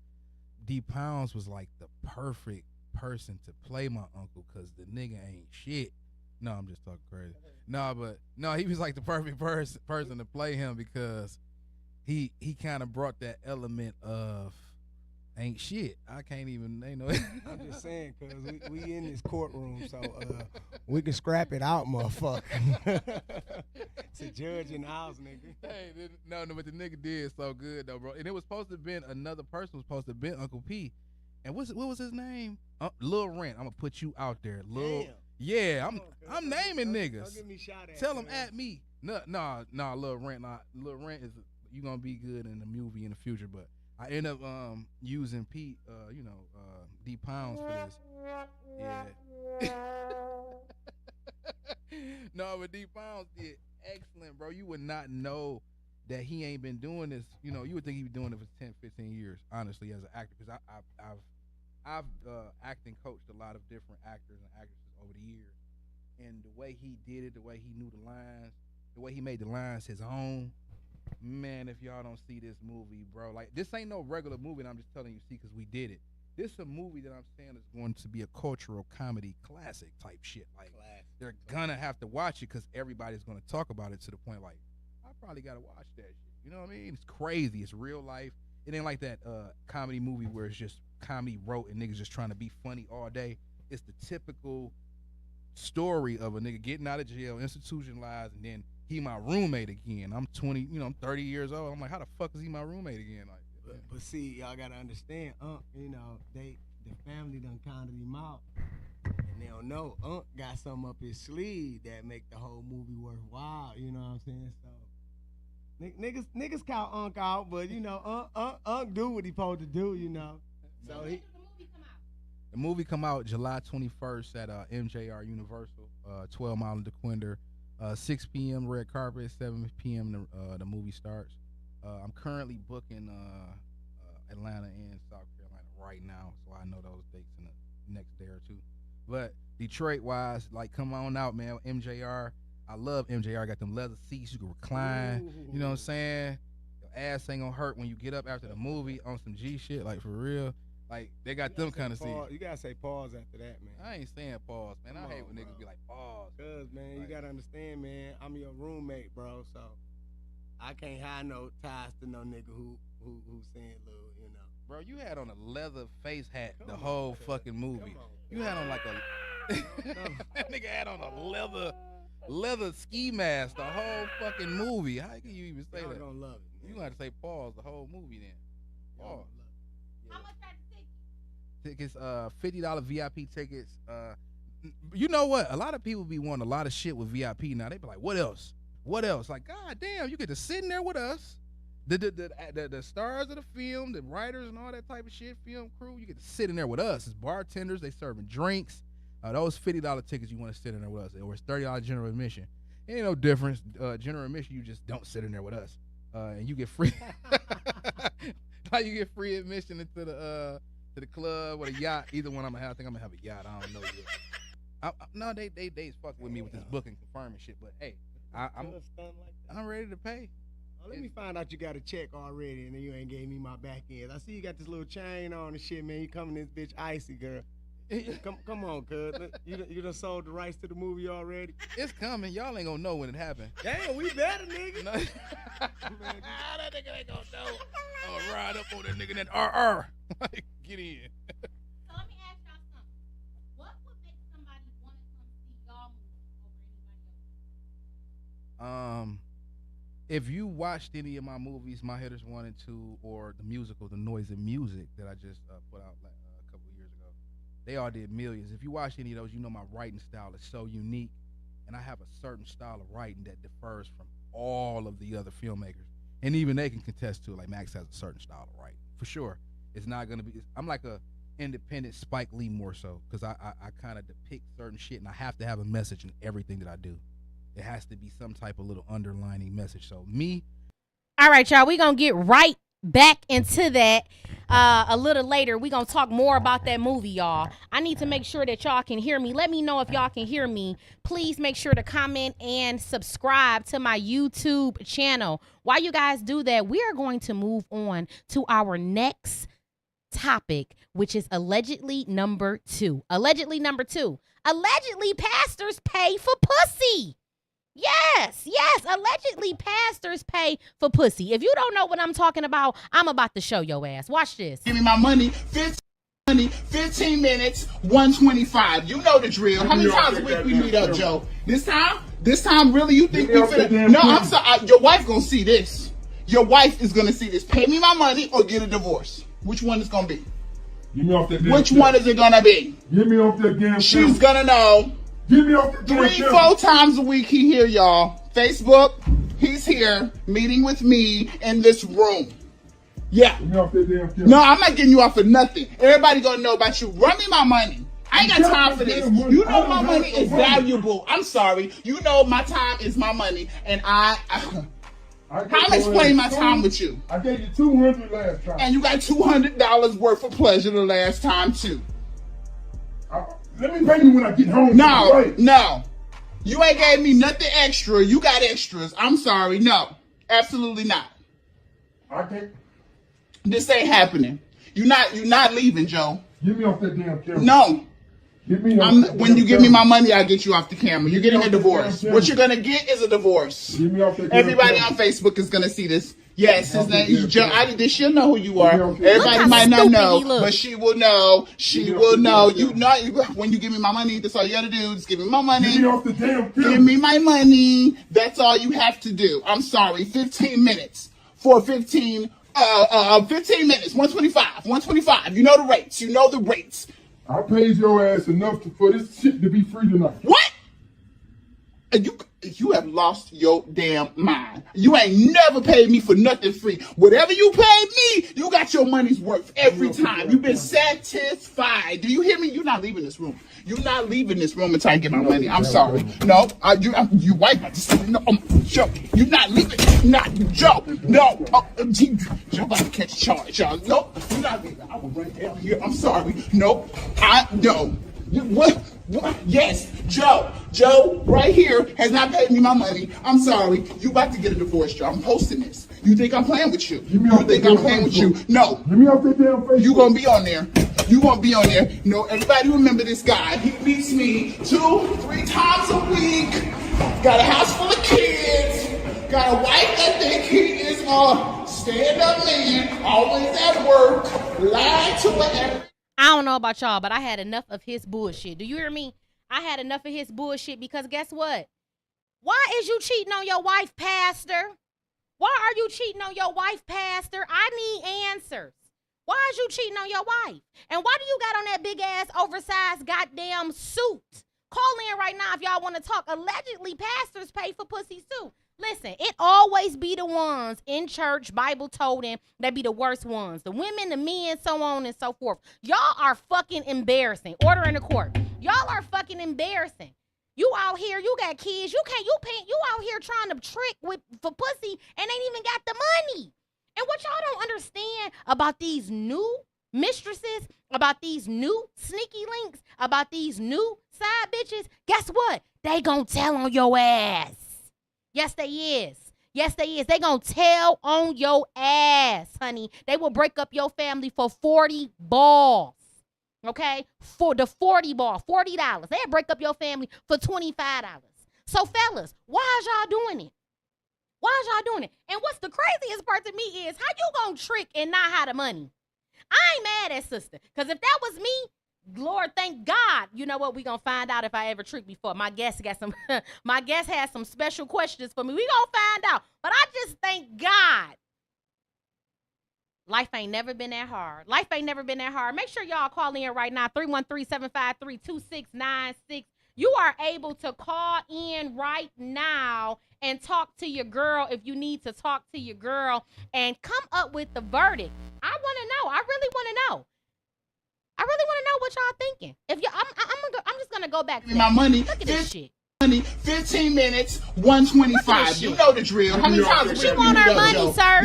S9: D Pounds was like the perfect person to play my uncle because the nigga ain't shit. No, I'm just talking crazy. No, he was like the perfect person to play him because he kind of brought that element of ain't shit. I can't even know.
S8: I'm just saying, cause we in this courtroom, so we can scrap it out, motherfucker. It's a judge in the house, nigga.
S9: Hey, no, but the nigga did so good though, bro. And it was supposed to have been another person was supposed to have been Uncle P. And what was his name? Lil Rent. I'm gonna put you out there, Lil.
S8: Damn.
S9: Yeah, I'm naming niggas.
S8: Don't get me shot at.
S9: Tell them
S8: man.
S9: at me. No, Lil Rent. Lil Rent is you gonna be good in the movie in the future, but I end up using Pete, D Pounds for this. Yeah. No, but D Pounds did excellent, bro. You would not know that he ain't been doing this. You know, you would think he was doing it for 10, 15 years, honestly, as an actor. Because I've acting coached a lot of different actors and actresses over the years. And the way he did it, the way he knew the lines, the way he made the lines his own. Man, if y'all don't see this movie, bro, like this ain't no regular movie. And I'm just telling you, see, because we did it. This is a movie that I'm saying is going to be a cultural comedy classic type shit. Like they're gonna have to watch it because everybody's gonna talk about it to the point like I probably gotta watch that shit. You know what I mean? It's crazy. It's real life. It ain't like that comedy movie where it's just comedy wrote and niggas just trying to be funny all day. It's the typical story of a nigga getting out of jail, institutionalized, and then he my roommate again. I'm 20, I'm 30 years old. I'm like, how the fuck is he my roommate again? Like,
S8: but see, y'all gotta understand, the family done counted him out, and they don't know. Got something up his sleeve that make the whole movie worthwhile. You know what I'm saying? So niggas count Unc out, but Unc do what he supposed to do. So he.
S9: The movie come out July 21st at MJR Universal, 12 Mile and DeQuinder. 6 p.m. red carpet, 7 p.m. The movie starts. I'm currently booking Atlanta and South Carolina right now, so I know those dates in the next day or two. But Detroit wise, like come on out, man. MJR, I love MJR. Got them leather seats, you can recline. Ooh. You know what I'm saying? Your ass ain't gonna hurt when you get up after the movie on some G shit, like for real. Like they got them kind of seats.
S8: You gotta say pause after that, man.
S9: I ain't saying pause, man. I hate when niggas be like pause.
S8: Cause man, you gotta understand, man. I'm your roommate, bro. So I can't have no ties to no nigga who saying little,
S9: Bro, you had on a leather face hat the whole fucking movie. You had on like a that nigga had on a leather ski mask the whole fucking movie. How can you even say that?
S8: Gonna love it.
S9: You gonna have to say pause the whole movie then. Pause.
S1: How much are the
S9: Tickets,
S1: tickets?
S9: $50 VIP tickets. You know what? A lot of people be wanting a lot of shit with VIP now. They be like, what else? What else? Like, god damn, you get to sit in there with us. The stars of the film, the writers and all that type of shit, film crew, you get to sit in there with us. It's bartenders, they serving drinks. Those $50 tickets, you want to sit in there with us. Or it's $30 general admission. Ain't no difference. General admission, you just don't sit in there with us. And you get free. Like you get free admission into the club or the yacht. Either one I'm gonna have. I think I'm gonna have a yacht. I don't know yet. No, they fucking with me with this booking confirming shit. But hey, I'm ready to pay.
S8: Let me find out you got a check already and then you ain't gave me my back end. I see you got this little chain on and shit, man. You coming this bitch icy, girl. Come on, cuz. You done sold the rights to the movie already?
S9: It's coming. Y'all ain't gonna know when it happened.
S8: Damn, we better, nigga.
S9: No. That nigga ain't gonna know. I'm gonna ride up on that nigga that RR. Like, get in.
S1: So let me ask y'all something. What would make somebody want to come see y'all movie over anybody else?
S9: If you watched any of my movies, My Hitters 1 and 2, or the musical, The Noise and Music, that I just put out a couple of years ago, they all did millions. If you watch any of those, you know my writing style is so unique, and I have a certain style of writing that differs from all of the other filmmakers, and even they can contest to it. Like Max has a certain style of writing, for sure. It's not gonna be. I'm like a independent Spike Lee more so, because I kind of depict certain shit, and I have to have a message in everything that I do. It has to be some type of little underlining message. So me.
S1: All right, y'all. We're going to get right back into that a little later. We're going to talk more about that movie, y'all. I need to make sure that y'all can hear me. Let me know if y'all can hear me. Please make sure to comment and subscribe to my YouTube channel. While you guys do that, we are going to move on to our next topic, which is allegedly number 2. Allegedly number 2. Allegedly, pastors pay for pussy. Yes. Allegedly, pastors pay for pussy. If you don't know what I'm talking about, I'm about to show your ass. Watch this.
S10: Give me my money. 15 minutes, 125. You know the drill. How many times a week we meet up, Joe? This time, really, you think we finna? No, I'm sorry. Your wife gonna see this. Your wife is gonna see this. Pay me my money or get a divorce. Which one is gonna be?
S11: Get me off that damn
S10: Which one is it gonna be?
S11: Get me off that damn
S10: She's gonna know.
S11: Get me off that damn
S10: 3-4 times a week he here, y'all. Facebook, he's here meeting with me in this room. Yeah.
S11: Get me off that damn camera.
S10: No, I'm not getting you off for nothing. Everybody gonna know about you. Run me my money. I ain't got time for this. You know my money is valuable. I'm sorry. You know my time is my money, and I'm explaining my time with you.
S11: I gave you $200 last time.
S10: And you got $200 worth of pleasure the last time too.
S11: Let me pay you when I get home.
S10: No. You ain't gave me nothing extra. You got extras. I'm sorry. No. Absolutely not.
S11: I can't.
S10: This ain't happening. You're not leaving, Joe.
S11: Get me off that damn camera.
S10: No.
S11: When
S10: you give me my money, I'll get you off the camera. You're getting a divorce. What you're gonna get is a divorce.
S11: Get me off that
S10: Everybody on Facebook is gonna see this. Yes, his name is Joe. She'll know who you are. Everybody might not know, but she will know. She will know. You know, when you give me my money, that's all you gotta do. Just give me my money.
S11: Get me off the damn camera.
S10: Give me my money. That's all you have to do. I'm sorry. 15 minutes for 15 minutes. 125. You know the rates.
S11: I paid your ass enough for this shit to be free tonight.
S10: What? You have lost your damn mind. You ain't never paid me for nothing free. Whatever you paid me, you got your money's worth every time. You've been satisfied. Do you hear me? You're not leaving this room. You're not leaving this room until I get my money. I'm sorry. No, you white. No, Joe, you're not leaving. Not Joe. No, Joe about to catch a charge, y'all. No, you're not leaving. I will run down here. I'm sorry. No, no. What? Yes, Joe. Joe, right here, has not paid me my money. I'm sorry. You about to get a divorce, Joe. I'm posting this. You think I'm playing with you? You think I'm playing with you? No.
S11: Get me off that damn Facebook.
S10: You gonna be on there. You gonna be on there. No, everybody remember this guy. He beats me 2-3 times a week. Got a house full of kids. Got a wife that think he is a stand-up man. Always at work. Lying to whatever.
S1: I don't know about y'all, but I had enough of his bullshit. Do you hear me? I had enough of his bullshit because guess what? Why is you cheating on your wife, Pastor? Why are you cheating on your wife, Pastor? I need answers. Why is you cheating on your wife? And why do you got on that big ass oversized goddamn suit? Call in right now if y'all want to talk. Allegedly, pastors pay for pussies too. Listen, it always be the ones in church, Bible told them, that be the worst ones. The women, the men, so on and so forth. Y'all are fucking embarrassing. Order in the court. Y'all are fucking embarrassing. You out here, you got kids, you out here trying to trick for pussy and ain't even got the money. And what y'all don't understand about these new mistresses, about these new sneaky links, about these new side bitches, guess what? They gonna tell on your ass. Yes, they is. Yes, they is. They gonna tell on your ass, honey. They will break up your family for 40 balls. Okay? For the 40 ball, $40. They'll break up your family for $25. So, fellas, why is y'all doing it? Why is y'all doing it? And what's the craziest part to me is how you gonna trick and not have the money? I ain't mad at sister. Because if that was me, Lord, thank God. You know what? We gonna find out if I ever tricked before. My guest got some. My guest has some special questions for me. We gonna find out. But I just thank God. Life ain't never been that hard. Life ain't never been that hard. Make sure y'all call in right now. 313-753-2696. You are able to call in right now and talk to your girl if you need to talk to your girl and come up with the verdict. I want to know. I really want to know. I really want to know what y'all thinking. If you, I'm just gonna go back to
S10: my money.
S1: Look at this shit.
S10: 15 minutes, 125. You know the drill. How many times
S1: she want her money, sir?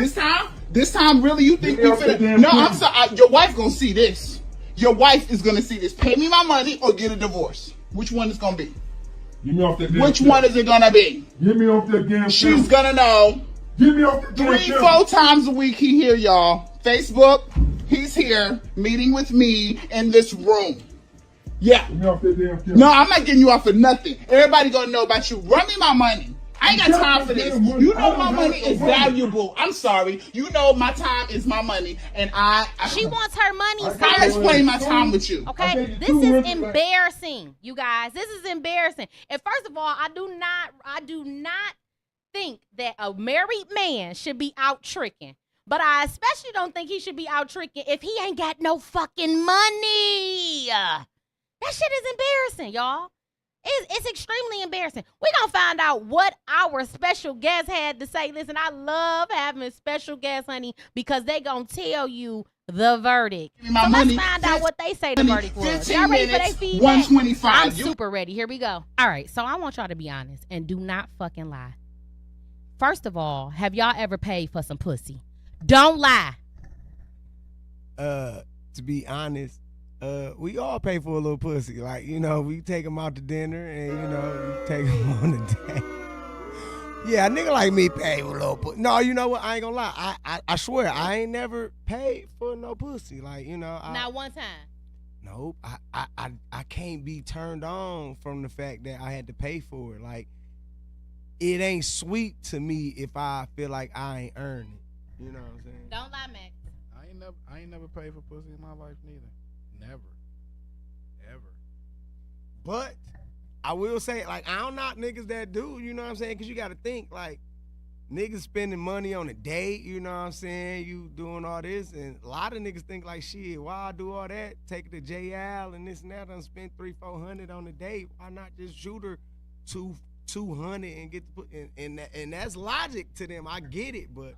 S10: This time, really, you think we finna? No, I'm sorry. Your wife gonna see this. Your wife is gonna see this. Pay me my money or get a divorce. Which one is gonna be?
S11: Get me off that.
S10: Which one is it gonna be?
S11: Get me off that damn.
S10: She's gonna know.
S11: Get me off that damn.
S10: 3-4 times a week he here, y'all. Facebook. He's here meeting with me in this room. Yeah.
S11: Get me off that damn camera.
S10: No, I'm not getting you off for nothing. Everybody gonna know about you. Run me my money. I ain't got time for this. You know my money is valuable. I'm sorry. You know my time is my money, and
S1: She wants her money.
S10: I'll explain my time with you.
S1: Okay, this is embarrassing, you guys. This is embarrassing. And first of all, I do not think that a married man should be out tricking. But I especially don't think he should be out tricking if he ain't got no fucking money. That shit is embarrassing, y'all. It's extremely embarrassing. We're going to find out what our special guest had to say. Listen, I love having special guests, honey, because they going to tell you the verdict. So let's find out what they say the verdict was. Y'all ready for their feedback?
S10: 125.
S1: I'm super ready. Here we go. All right, so I want y'all to be honest and do not fucking lie. First of all, have y'all ever paid for some pussy? Don't lie.
S8: To be honest, we all pay for a little pussy. Like, you know, we take them out to dinner and, you know, we take them on a date. Yeah, a nigga like me pay for a little pussy. No, you know what? I ain't gonna lie. I swear, I ain't never paid for no pussy. Like, you know.
S1: Not one time.
S8: Nope. I can't be turned on from the fact that I had to pay for it. Like, it ain't sweet to me if I feel like I ain't earned it. You know what I'm saying?
S1: Don't lie, Max.
S9: I ain't never paid for pussy in my life neither. Never. Ever.
S8: But I will say, like, I don't knock niggas that do, you know what I'm saying? Because you got to think, like, niggas spending money on a date, you know what I'm saying? You doing all this, and a lot of niggas think, like, shit, why I do all that? Take it to JL and this and that, and spend $300-400 on a date. Why not just shoot her $200 and get the and that's logic to them. I get it, but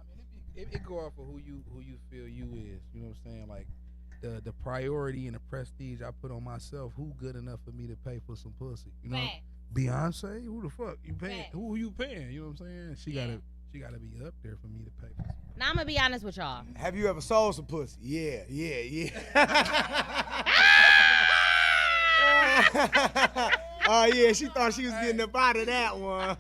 S9: it go off of who you feel you is. You know what I'm saying? Like the priority and the prestige I put on myself. Who good enough for me to pay for some pussy? You know, Beyonce. Who the fuck you paying? Who you paying? You know what I'm saying? She gotta be up there for me to pay for.
S1: Now I'm gonna be honest with y'all.
S8: Have you ever sold some pussy? Yeah. Oh yeah, she thought she was getting up out of that one.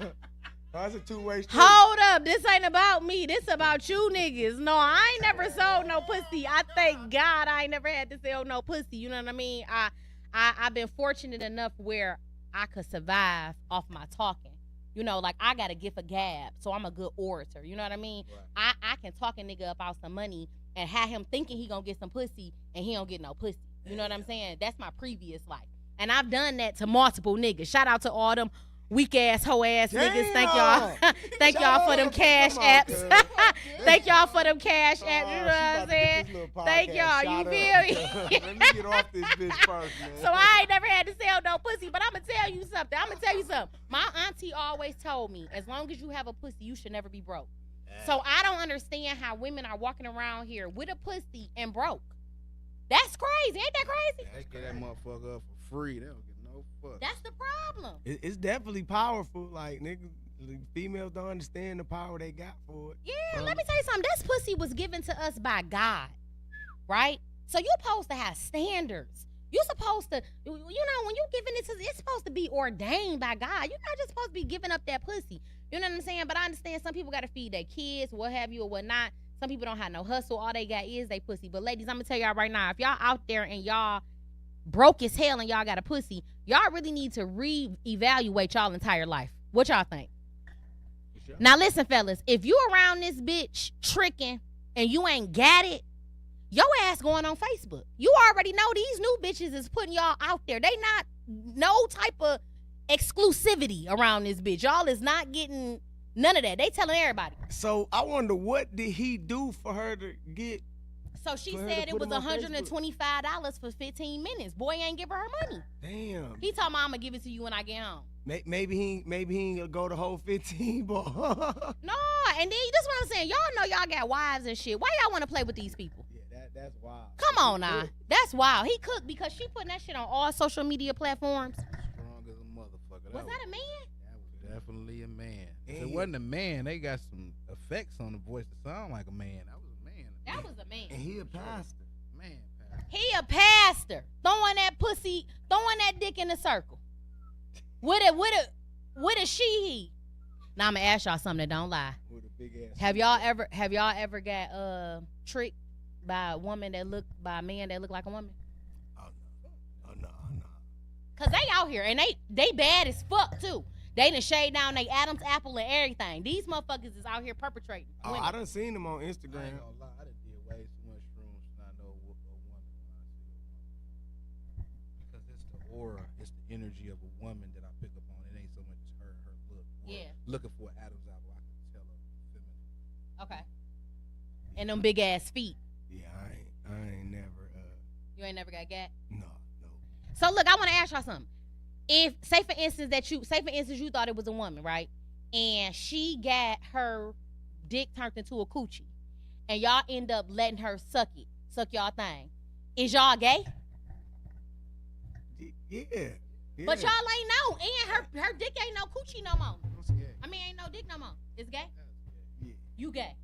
S8: That's a two-way street.
S1: Hold up, this ain't about me. This about you niggas. No, I ain't never sold no pussy. I thank God I ain't never had to sell no pussy. You know what I mean? I've been fortunate enough where I could survive off my talking. You know, like I got a gift of gab, so I'm a good orator. You know what I mean? Right. I can talk a nigga about some money and have him thinking he gonna get some pussy and he don't get no pussy. You know what I'm saying? That's my previous life. And I've done that to multiple niggas. Shout out to all them weak ass, hoe ass niggas. Thank y'all. Thank y'all for them cash apps. Thank y'all for them cash apps. You know what I'm saying? Thank y'all. You feel me?
S8: Let me get off this bitch first, man.
S1: So I ain't never had to sell no pussy, but I'm gonna tell you something. My auntie always told me, as long as you have a pussy, you should never be broke. So I don't understand how women are walking around here with a pussy and broke. That's crazy. Ain't that crazy?
S9: Let's get that motherfucker up for free. They don't get no fuck.
S1: That's the problem.
S8: It's definitely powerful. Like, niggas, females don't understand the power they got for it.
S1: Yeah, let me tell you something. This pussy was given to us by God, right? So you're supposed to have standards. You're supposed to, you know, when you're giving it to, it's supposed to be ordained by God. You're not just supposed to be giving up that pussy. You know what I'm saying? But I understand some people got to feed their kids, what have you, or whatnot. Some people don't have no hustle. All they got is they pussy. But ladies, I'm going to tell y'all right now, if y'all out there and y'all broke as hell and y'all got a pussy, y'all really need to reevaluate y'all entire life. What y'all think? Sure. Now listen, fellas, if you around this bitch tricking and you ain't got it, your ass going on Facebook. You already know these new bitches is putting y'all out there. They not no type of exclusivity around this bitch. Y'all is not getting none of that. They telling everybody.
S8: So I wonder, what did he do for her to get?
S1: So she said it was $125 for 15 minutes. Boy ain't give her money.
S8: Damn.
S1: He told me I'm gonna give it to you when I get home.
S8: Maybe he ain't gonna go the whole 15 ball.
S1: No, and then that's what I'm saying. Y'all know y'all got wives and shit. Why y'all want to play with these people?
S8: Yeah, that's wild.
S1: Come on now. That's wild. He cooked because she putting that shit on all social media platforms.
S9: Strong as a motherfucker.
S1: Was that a man?
S9: That was definitely a man. If it wasn't a man, they got some effects on the voice to sound like a man.
S1: That was a man.
S8: And he a pastor.
S9: Man, pastor.
S1: He a pastor. Throwing that pussy, throwing that dick in a circle. With a she. Now I'm gonna ask y'all something that don't lie.
S8: With a big ass.
S1: Have y'all ever got tricked by a man that look like a woman?
S8: Oh no.
S1: Cause they out here and they bad as fuck too. They done shade down they Adam's apple and everything. These motherfuckers is out here perpetrating.
S8: Oh,
S1: women.
S8: I done seen them on
S9: I
S8: Instagram.
S9: ain't gonna lie, I done did way too much shrooms to not know what a woman when I see a woman. Because it's the aura, it's the energy of a woman that I pick up on. It ain't so much her look.
S1: Yeah.
S9: Looking for Adam's apple, I can tell her feminine.
S1: Okay. And them big ass feet.
S8: Yeah, I ain't never.
S1: You ain't never got gat.
S8: No.
S1: So look, I want to ask y'all something. If say for instance you thought it was a woman, right? And she got her dick turned into a coochie, and y'all end up letting her suck y'all thing. Is y'all gay?
S8: Yeah.
S1: But y'all ain't know, and her dick ain't no coochie no more.
S9: That's gay.
S1: I mean, ain't no dick no more. It's gay.
S8: Yeah.
S1: You gay.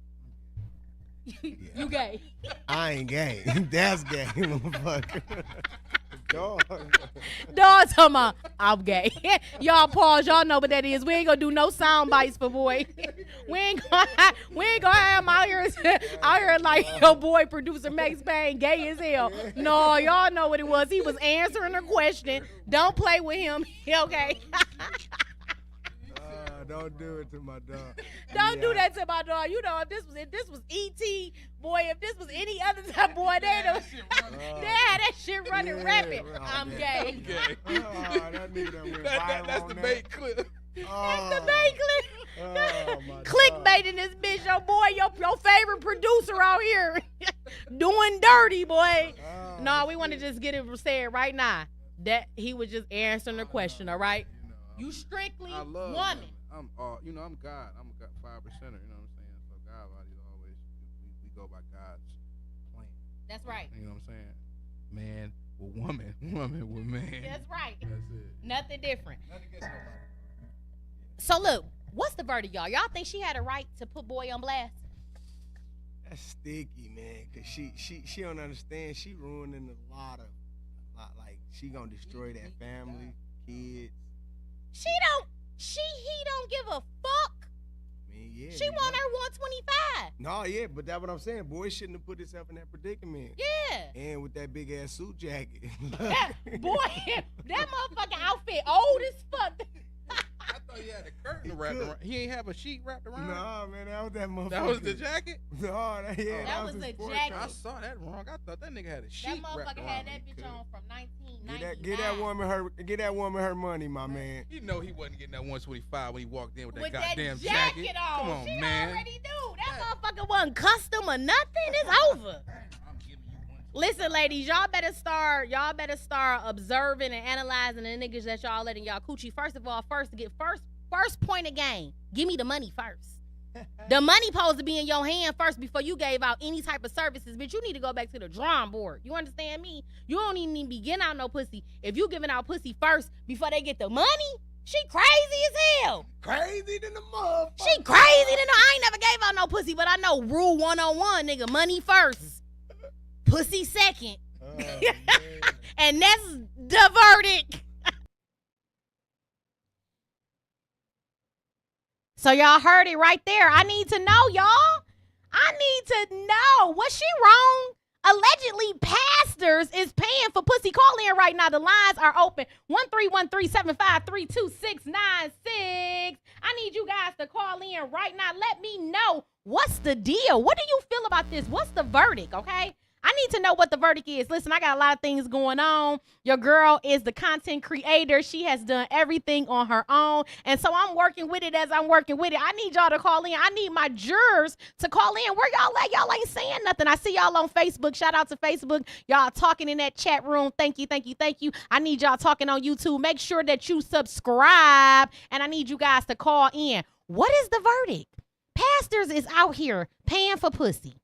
S1: You gay.
S8: I ain't gay. That's gay, motherfucker. Dog.
S1: Dog talking about, I'm gay. Y'all pause. Y'all know what that is. We ain't gonna do no sound bites for boy. We ain't gonna have him out here like your boy producer Max Payne, gay as hell. No, y'all know what it was. He was answering her question. Don't play with him. Okay.
S8: Don't do it to my dog.
S1: Don't do that to my dog. You know, if this was E.T., boy, if this was any other time, boy, they had that shit running rapid. I'm gay.
S9: I'm gay.
S8: That nigga done went viral
S9: That's
S8: on
S9: the
S8: that.
S9: bait clip.
S1: That's the bait clip.
S8: My
S1: Clickbaiting this bitch, your boy, your favorite producer out here doing dirty, boy. No, we want to just get it said right now that he was just answering the question, all right? You strictly woman.
S9: I'm God. I'm a 5%er. You know what I'm saying? So God body always we go by God's plan.
S1: That's right.
S9: You know what I'm saying? Man with woman, woman with man.
S1: That's right.
S9: That's it.
S1: Nothing different.
S9: Nothing against nobody.
S1: So look, what's the verdict, y'all? Y'all think she had a right to put boy on blast?
S8: That's sticky, man. Cause she don't understand. She ruining a lot. Like she gonna destroy that family, kids.
S1: He don't give a fuck.
S8: I mean, yeah.
S1: She want her 125.
S8: No, yeah, but that's what I'm saying. Boy shouldn't have put himself in that predicament.
S1: Yeah.
S8: And with that big ass suit jacket.
S1: Boy, that motherfucking outfit old as fuck.
S9: I thought he had a curtain wrapped around. He ain't have a sheet wrapped around.
S8: Nah, man, that was that motherfucker.
S9: That was the jacket?
S8: No,
S1: that was
S8: his
S1: the
S8: sport
S1: jacket.
S8: coat.
S9: I saw that wrong. I thought that nigga had a sheet
S1: That
S9: wrapped
S1: motherfucker
S9: around
S1: had that
S9: him.
S1: bitch on from 1999.
S8: Get that woman her money, my man.
S9: You know he wasn't getting that 125 when he walked in with that
S1: With
S9: goddamn
S1: that jacket on.
S9: Come on,
S1: she
S9: man.
S1: already knew. That motherfucker wasn't custom or nothing. It's over.
S9: I'm giving you one.
S1: Listen, ladies, y'all better start observing and analyzing the niggas that y'all letting y'all coochie. First of all, first point of game. Give me the money first. The money supposed to be in your hand first before you gave out any type of services. Bitch, you need to go back to the drawing board. You understand me? You don't even need to be getting out no pussy. If you giving out pussy first before they get the money, she crazy as hell.
S8: Crazy than the motherfucker.
S1: She crazy than I ain't never gave out no pussy, but I know rule 101, nigga. Money first. Pussy second. And that's the verdict. So y'all heard it right there. I need to know, y'all. I need to know. Was she wrong? Allegedly, pastors is paying for pussy. Call in right now. The lines are open. 1-313-753-2696. I need you guys to call in right now. Let me know what's the deal. What do you feel about this? What's the verdict, okay? I need to know what the verdict is. Listen, I got a lot of things going on. Your girl is the content creator. She has done everything on her own. And so I'm working with it as I'm working with it. I need y'all to call in. I need my jurors to call in. Where y'all at? Y'all ain't saying nothing. I see y'all on Facebook. Shout out to Facebook. Y'all talking in that chat room. Thank you, thank you, thank you. I need y'all talking on YouTube. Make sure that you subscribe. And I need you guys to call in. What is the verdict? Pastors is out here paying for pussy.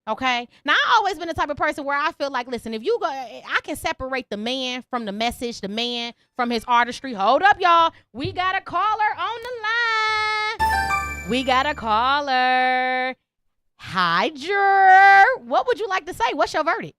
S1: Okay. Now, I always been the type of person where I feel like, listen, if you go, I can separate the man from the message, the man from his artistry. Hold up, y'all. We got a caller on the line. We got a caller. Hi, juror. What would you like to say? What's your verdict?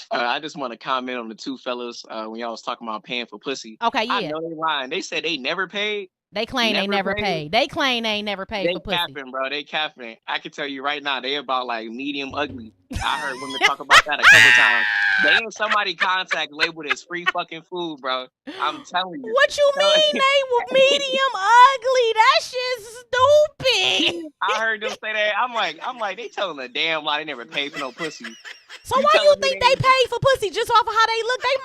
S12: I just want to comment on the two fellas when y'all was talking about paying for pussy.
S1: Okay, yeah.
S12: I know they lying. They said they never paid.
S1: They claim they never paid. They claim they ain't never paid for pussy.
S12: They capping, bro. They capping. I can tell you right now, they about like medium ugly. I heard women talk about that a couple times. They in somebody contact labeled as free fucking food, bro. I'm telling you.
S1: What you mean they were medium ugly? That shit's stupid.
S12: I heard them say that. I'm like, they telling a damn lie. They never paid for no pussy.
S1: So why you think they paid for pussy just off of how they look? They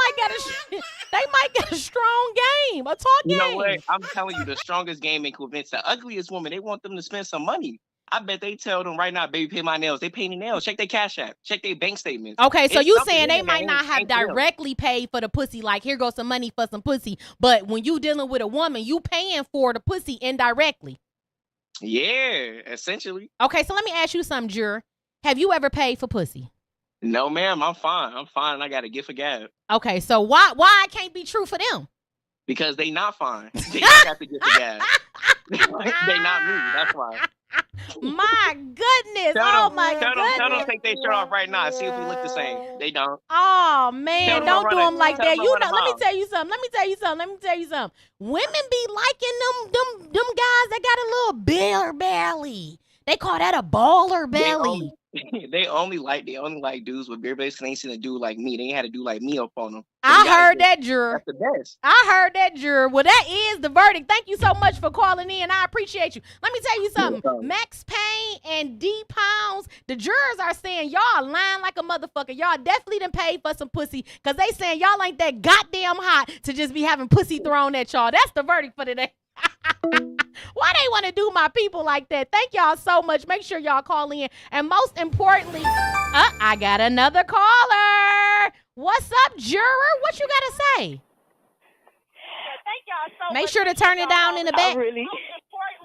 S1: might get a strong game, a talk game.
S12: You know what? I'm telling you, the strongest game and convince the ugliest woman. They want them to spend some money. I bet they tell them right now, baby, pay my nails. They pay the nails. Check their Cash App. Check their bank statements.
S1: Okay, so you saying they might not have directly paid for the pussy, like here goes some money for some pussy. But when you dealing with a woman, you paying for the pussy indirectly.
S12: Yeah, essentially.
S1: Okay, so let me ask you something, Jur. Have you ever paid for pussy?
S12: No, ma'am. I'm fine. And I got a gift of gab.
S1: Okay, so why it can't be true for them?
S12: Because they not fine. They got the gift of gab. They not me. That's why.
S1: My goodness. Tell
S12: them take their shirt off right now and see if we look the same. They don't.
S1: Oh, man. Don't do them like that. You know, let me tell you something. Women be liking them guys that got a little beer belly. They call that a baller belly.
S12: They only like dudes with beer bellies. They ain't seen a dude like me. They ain't had a dude like me up on them.
S1: I heard that, Jur.
S12: That's the best.
S1: I heard that, Jur. Well, that is the verdict. Thank you so much for calling in. I appreciate you. Let me tell you something. Max Payne and D Pounds, the jurors are saying y'all lying like a motherfucker. Y'all definitely done paid for some pussy because they saying y'all ain't that goddamn hot to just be having pussy thrown at y'all. That's the verdict for today. Why they want to do my people like that? Thank y'all so much. Make sure y'all call in. And most importantly, I got another caller. What's up, juror? What you got to say?
S13: Thank y'all so much.
S1: Make sure to turn it down in the back.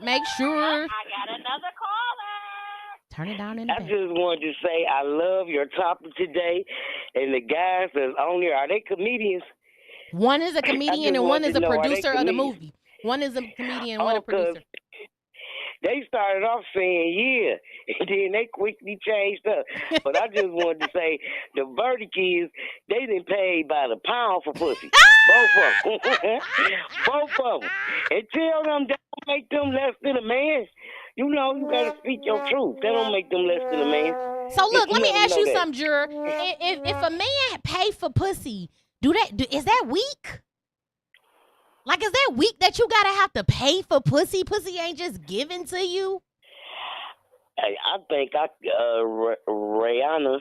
S1: Make sure.
S13: I got another caller.
S1: Turn it down in the back.
S14: I just wanted to say I love your topic today. And the guys that's on here, are they comedians?
S1: One is a comedian and one is a producer of the movie. One is a comedian and one a producer.
S14: They started off saying, yeah, and then they quickly changed up. But I just wanted to say the verdict is they didn't pay by the pound for pussy. Both of them. Both of them. And tell them that don't make them less than a man. You know, you got to speak your truth. That don't make them less than a man.
S1: So, look, let me ask you something, juror. If a man pay for pussy, is that weak? Like, is that weak that you gotta have to pay for pussy? Pussy ain't just given to you?
S14: Hey, I think Rihanna,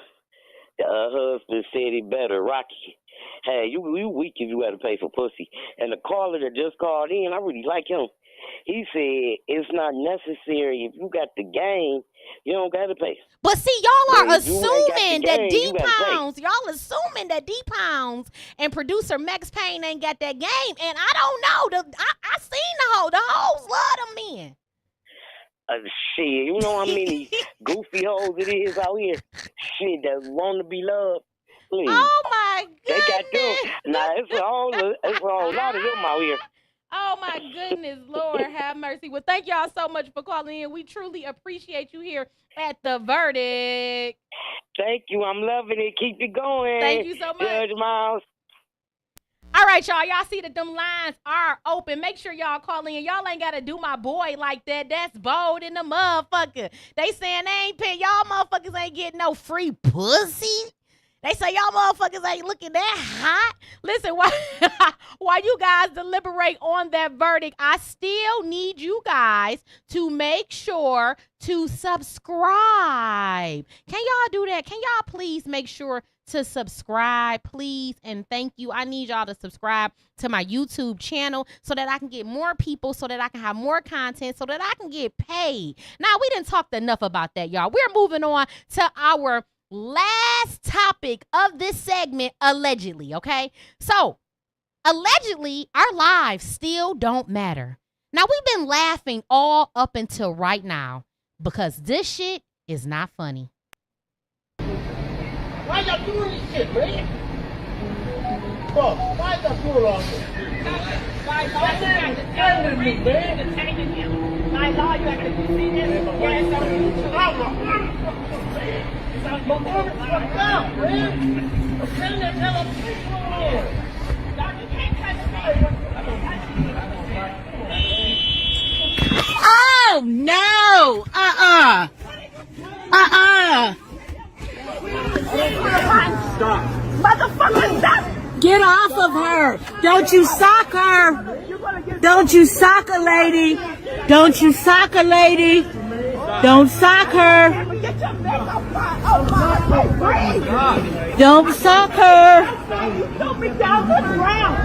S14: husband said it better. Rocky, hey, you weak if you got to pay for pussy. And the caller that just called in, I really like him. He said it's not necessary. If you got the game, you don't got to pay.
S1: But see, y'all are assuming that D Pounds, y'all assuming that D Pounds and producer Max Payne ain't got that game. And I don't know. I seen the hoes love them men.
S14: Shit, you know how many goofy hoes it is out here? Shit, that want to be loved. Please.
S1: Oh my goodness.
S14: They got them. Now it's a whole lot of them out here.
S1: Oh my goodness, Lord have mercy. Well, thank y'all so much for calling in. We truly appreciate you here at The Verdict.
S14: Thank you. I'm loving it. Keep it going.
S1: Thank you so much.
S14: Judge Miles.
S1: All right, y'all. Y'all see that them lines are open. Make sure y'all call in. Y'all ain't got to do my boy like that. That's bold in the motherfucker. They saying they ain't paying. Y'all motherfuckers ain't getting no free pussy. They say y'all motherfuckers ain't looking that hot. Listen, while you guys deliberate on that verdict, I still need you guys to make sure to subscribe. Can y'all do that? Can y'all please make sure to subscribe, please? And thank you. I need y'all to subscribe to my YouTube channel so that I can get more people, so that I can have more content, so that I can get paid. Now, we didn't talk enough about that, y'all. We're moving on to our last topic of this segment, allegedly, okay? So, allegedly, our lives still don't matter. Now, we've been laughing all up until right now because this shit is not funny.
S10: Why y'all doing this shit, man? Fuck, why y'all doing all this? By law, you have to tell the reason for detaining him. By law, you have to see this. Yes, on YouTube. My mother's fucked up, man. I'm telling that hell I'm sick. Dog, you can't touch me.
S2: Oh no! Stop. Motherfucker, stop! Get off of her! Don't you sock her! Don't you sock a lady! Don't you sock a lady! Don't sock her! Don't sock her! Put me down to the ground!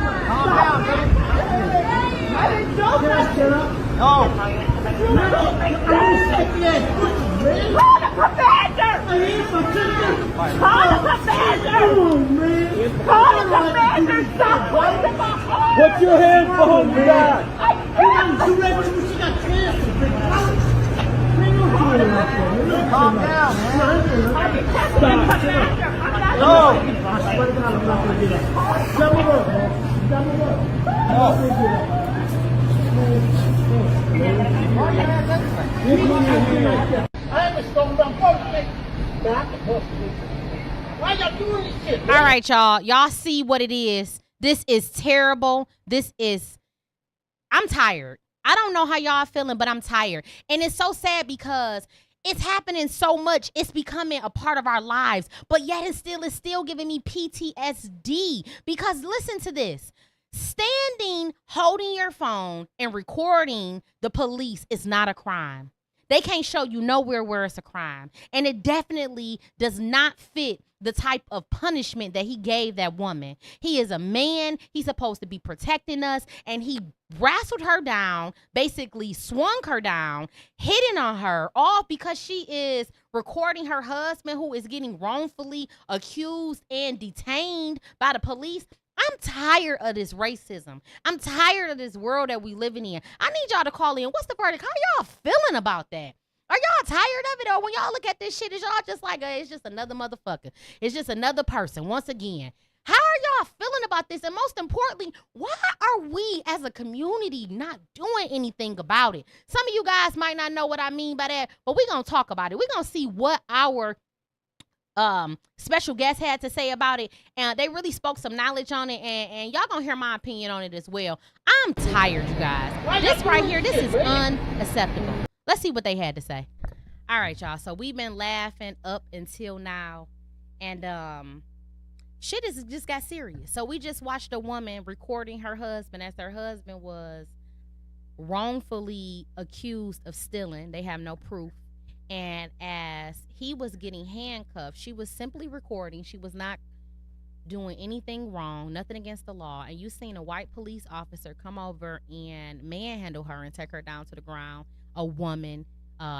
S2: I didn't know that! Call the commander! Call the commander! Call the commander! Stop pushing my arm! Put your hands behind your back! I can't! Calm down, man. No! I swear to God, I'm not going to do that. Double up, man. Double up.
S1: All right, y'all. Y'all see what it is. This is terrible. I'm tired. I don't know how y'all feeling, but I'm tired. And it's so sad because it's happening so much. It's becoming a part of our lives. But yet it's still giving me PTSD. Because listen to this. Standing, holding your phone, and recording the police is not a crime. They can't show you nowhere where it's a crime. And it definitely does not fit the type of punishment that he gave that woman. He is a man. He's supposed to be protecting us. And he wrestled her down, basically swung her down, hitting on her, all because she is recording her husband who is getting wrongfully accused and detained by the police. I'm tired of this racism. I'm tired of this world that we living in. I need y'all to call in. What's the verdict? How y'all feeling about that? Are y'all tired of it? Or when y'all look at this shit, is y'all just like, it's just another motherfucker. It's just another person once again. How are y'all feeling about this? And most importantly, why are we as a community not doing anything about it? Some of you guys might not know what I mean by that, but we're going to talk about it. We're going to see what our special guest had to say about it, and they really spoke some knowledge on it, and y'all gonna hear my opinion on it as well. I'm tired, you guys. This right here, this is unacceptable. Let's see what they had to say. All right, y'all. So we've been laughing up until now, and shit is just got serious. So we just watched a woman recording her husband as her husband was wrongfully accused of stealing. They have no proof. And as he was getting handcuffed, she was simply recording. She was not doing anything wrong, nothing against the law. And you seen a white police officer come over and manhandle her and take her down to the ground. A woman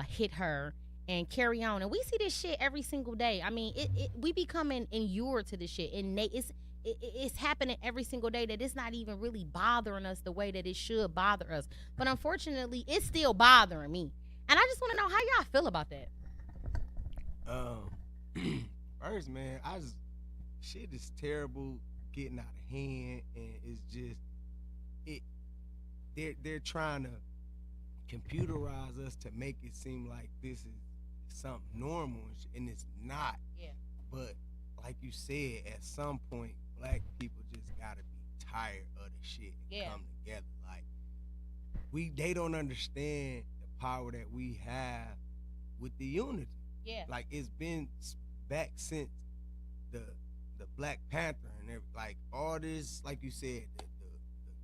S1: hit her and carry on. And we see this shit every single day. I mean, we becoming inured to this shit. And it's happening every single day that it's not even really bothering us the way that it should bother us. But unfortunately, it's still bothering me. And I just want to know how y'all feel about that.
S8: First, man, shit is terrible, getting out of hand, and it's just they're trying to computerize us to make it seem like this is something normal, and it's not.
S1: Yeah.
S8: But like you said, at some point, black people just gotta be tired of the shit and come together. Like they don't understand power that we have with the unity.
S1: Yeah.
S8: Like it's been back since the Black Panther and like all this, like you said, the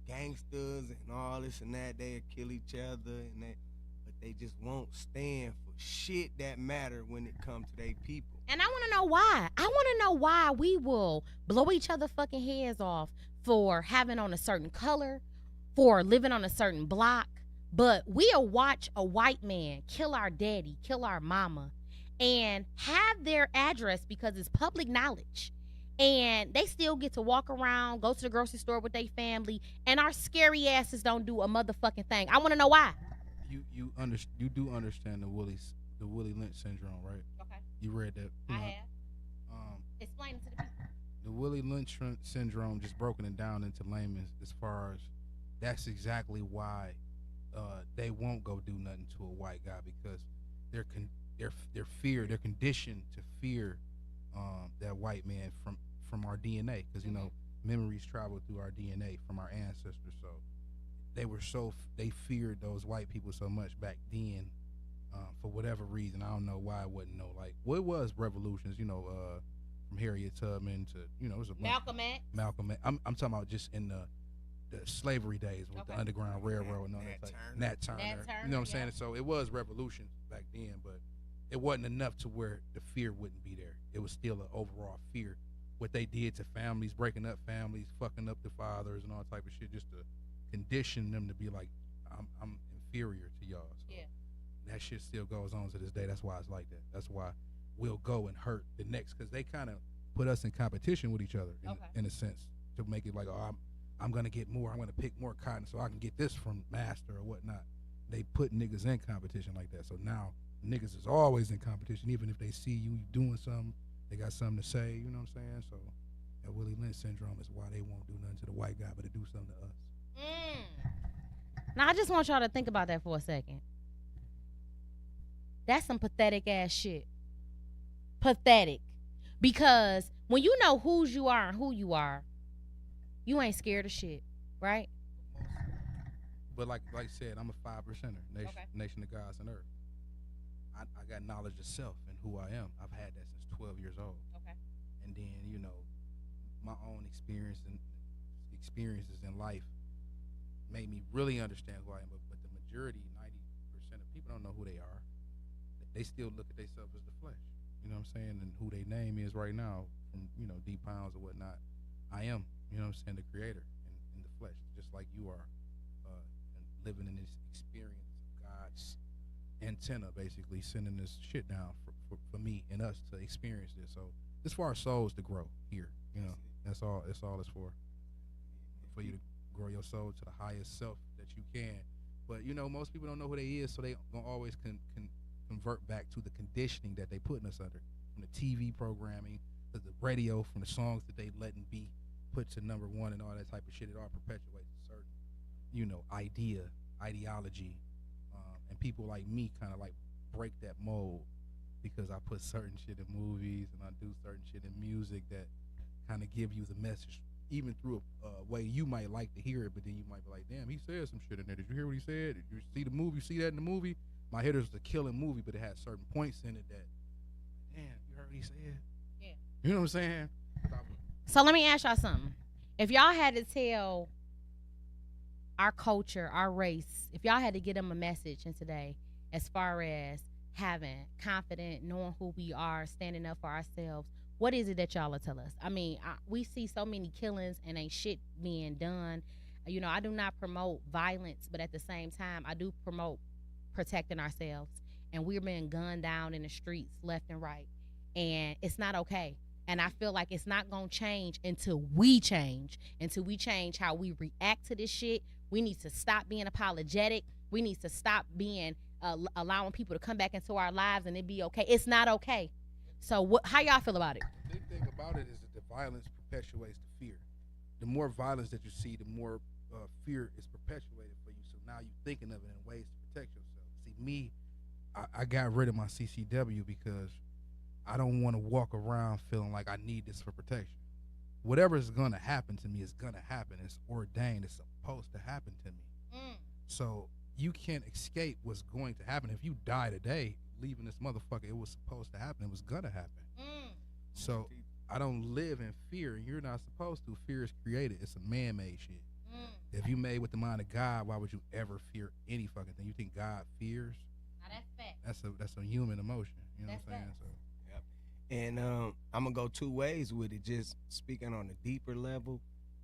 S8: gangsters and all this and that, they kill each other but they just won't stand for shit that matter when it comes to their people.
S1: And I want to know why. I want to know why we will blow each other fucking heads off for having on a certain color, for living on a certain block. But we'll watch a white man kill our daddy, kill our mama, and have their address because it's public knowledge. And they still get to walk around, go to the grocery store with their family, and our scary asses don't do a motherfucking thing. I want to know why.
S9: You do understand the Willie Lynch syndrome, right?
S1: Okay.
S9: You read that?
S1: I have. Explain it to the people.
S9: The Willie Lynch syndrome, just broken it down into layman's, as far as that's exactly why they won't go do nothing to a white guy, because they're conditioned to fear that white man from our DNA, because you know memories travel through our DNA from our ancestors. So they feared those white people so much back then, for whatever reason. I don't know why it wasn't it was revolutions, from Harriet Tubman to it was a
S1: Malcolm X.
S9: Malcolm X. I'm talking about just in the slavery days with the Underground Railroad and all that. Nat Turner. You know what I'm saying? So it was revolution back then, but it wasn't enough to where the fear wouldn't be there. It was still an overall fear. What they did to families, breaking up families, fucking up the fathers and all type of shit, just to condition them to be like, I'm inferior to y'all. So that shit still goes on to this day. That's why it's like that. That's why we'll go and hurt the next, because they kind of put us in competition with each other in a sense, to make it like, oh, I'm gonna get more. I'm gonna pick more cotton so I can get this from Master or whatnot. They put niggas in competition like that. So now niggas is always in competition, even if they see you doing something, they got something to say. You know what I'm saying? So that Willie Lynch syndrome is why they won't do nothing to the white guy, but to do something to us.
S1: Now I just want y'all to think about that for a second. That's some pathetic ass shit. Pathetic. Because when you know whose you are and who you are, you ain't scared of shit, right?
S9: But like I said, I'm a 5%er, nation of gods and earth. I got knowledge of self and who I am. I've had that since 12 years old. Okay. And then, my own experiences in life made me really understand who I am. But the majority, 90% of people don't know who they are. They still look at themselves as the flesh. You know what I'm saying? And who their name is right now from, D Pounds or whatnot. I am, the creator in the flesh, just like you are, living in this experience of God's antenna, basically sending this shit down for me and us to experience this. So it's for our souls to grow here. That's all it's for you to grow your soul to the highest self that you can. But most people don't know who they is, so they gonna always convert back to the conditioning that they putting us under, from the TV programming to the radio, from the songs that they letting be put to number one and all that type of shit. It all perpetuates a certain ideology, and people like me kind of like break that mold, because I put certain shit in movies and I do certain shit in music that kind of give you the message, even through a way you might like to hear it, but then you might be like, damn, he said some shit in there. Did you hear what he said? Did you see the movie? See that in the movie? My Hitters was a killing movie, but it had certain points in it that, damn, you heard what he said? Yeah. You know what I'm saying?
S1: So let me ask y'all something. If y'all had to tell our culture, our race, if y'all had to get them a message in today as far as having confidence, knowing who we are, standing up for ourselves, what is it that y'all will tell us? I mean, we see so many killings and ain't shit being done. I do not promote violence, but at the same time, I do promote protecting ourselves. And we're being gunned down in the streets left and right. And it's not okay. And I feel like it's not going to change until we change how we react to this shit. We need to stop being apologetic. We need to stop being allowing people to come back into our lives and it be okay. It's not okay. So how y'all feel about it?
S9: The big thing about it is that the violence perpetuates the fear. The more violence that you see, the more fear is perpetuated for you. So now you're thinking of it in ways to protect yourself. See, me, I got rid of my CCW because I don't want to walk around feeling like I need this for protection. Whatever is going to happen to me is going to happen. It's ordained. It's supposed to happen to me. So you can't escape what's going to happen. If you die today, leaving this motherfucker, it was supposed to happen. It was going to happen. So I don't live in fear, and you're not supposed to. Fear is created. It's a man-made shit. If you made with the mind of God, why would you ever fear any fucking thing? You think God fears?
S1: Now that's fact.
S9: That's a human emotion. You know what I'm saying? So.
S8: And I'm going to go two ways with it, just speaking on a deeper level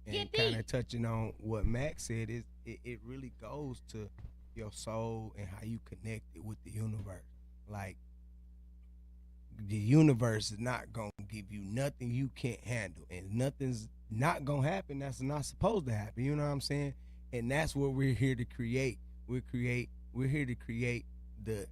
S8: and kind of touching on what Max said. It really goes to your soul and how you connect it with the universe. Like, the universe is not going to give you nothing you can't handle, and nothing's not going to happen that's not supposed to happen. You know what I'm saying? And that's what we're here to create. We're here to create the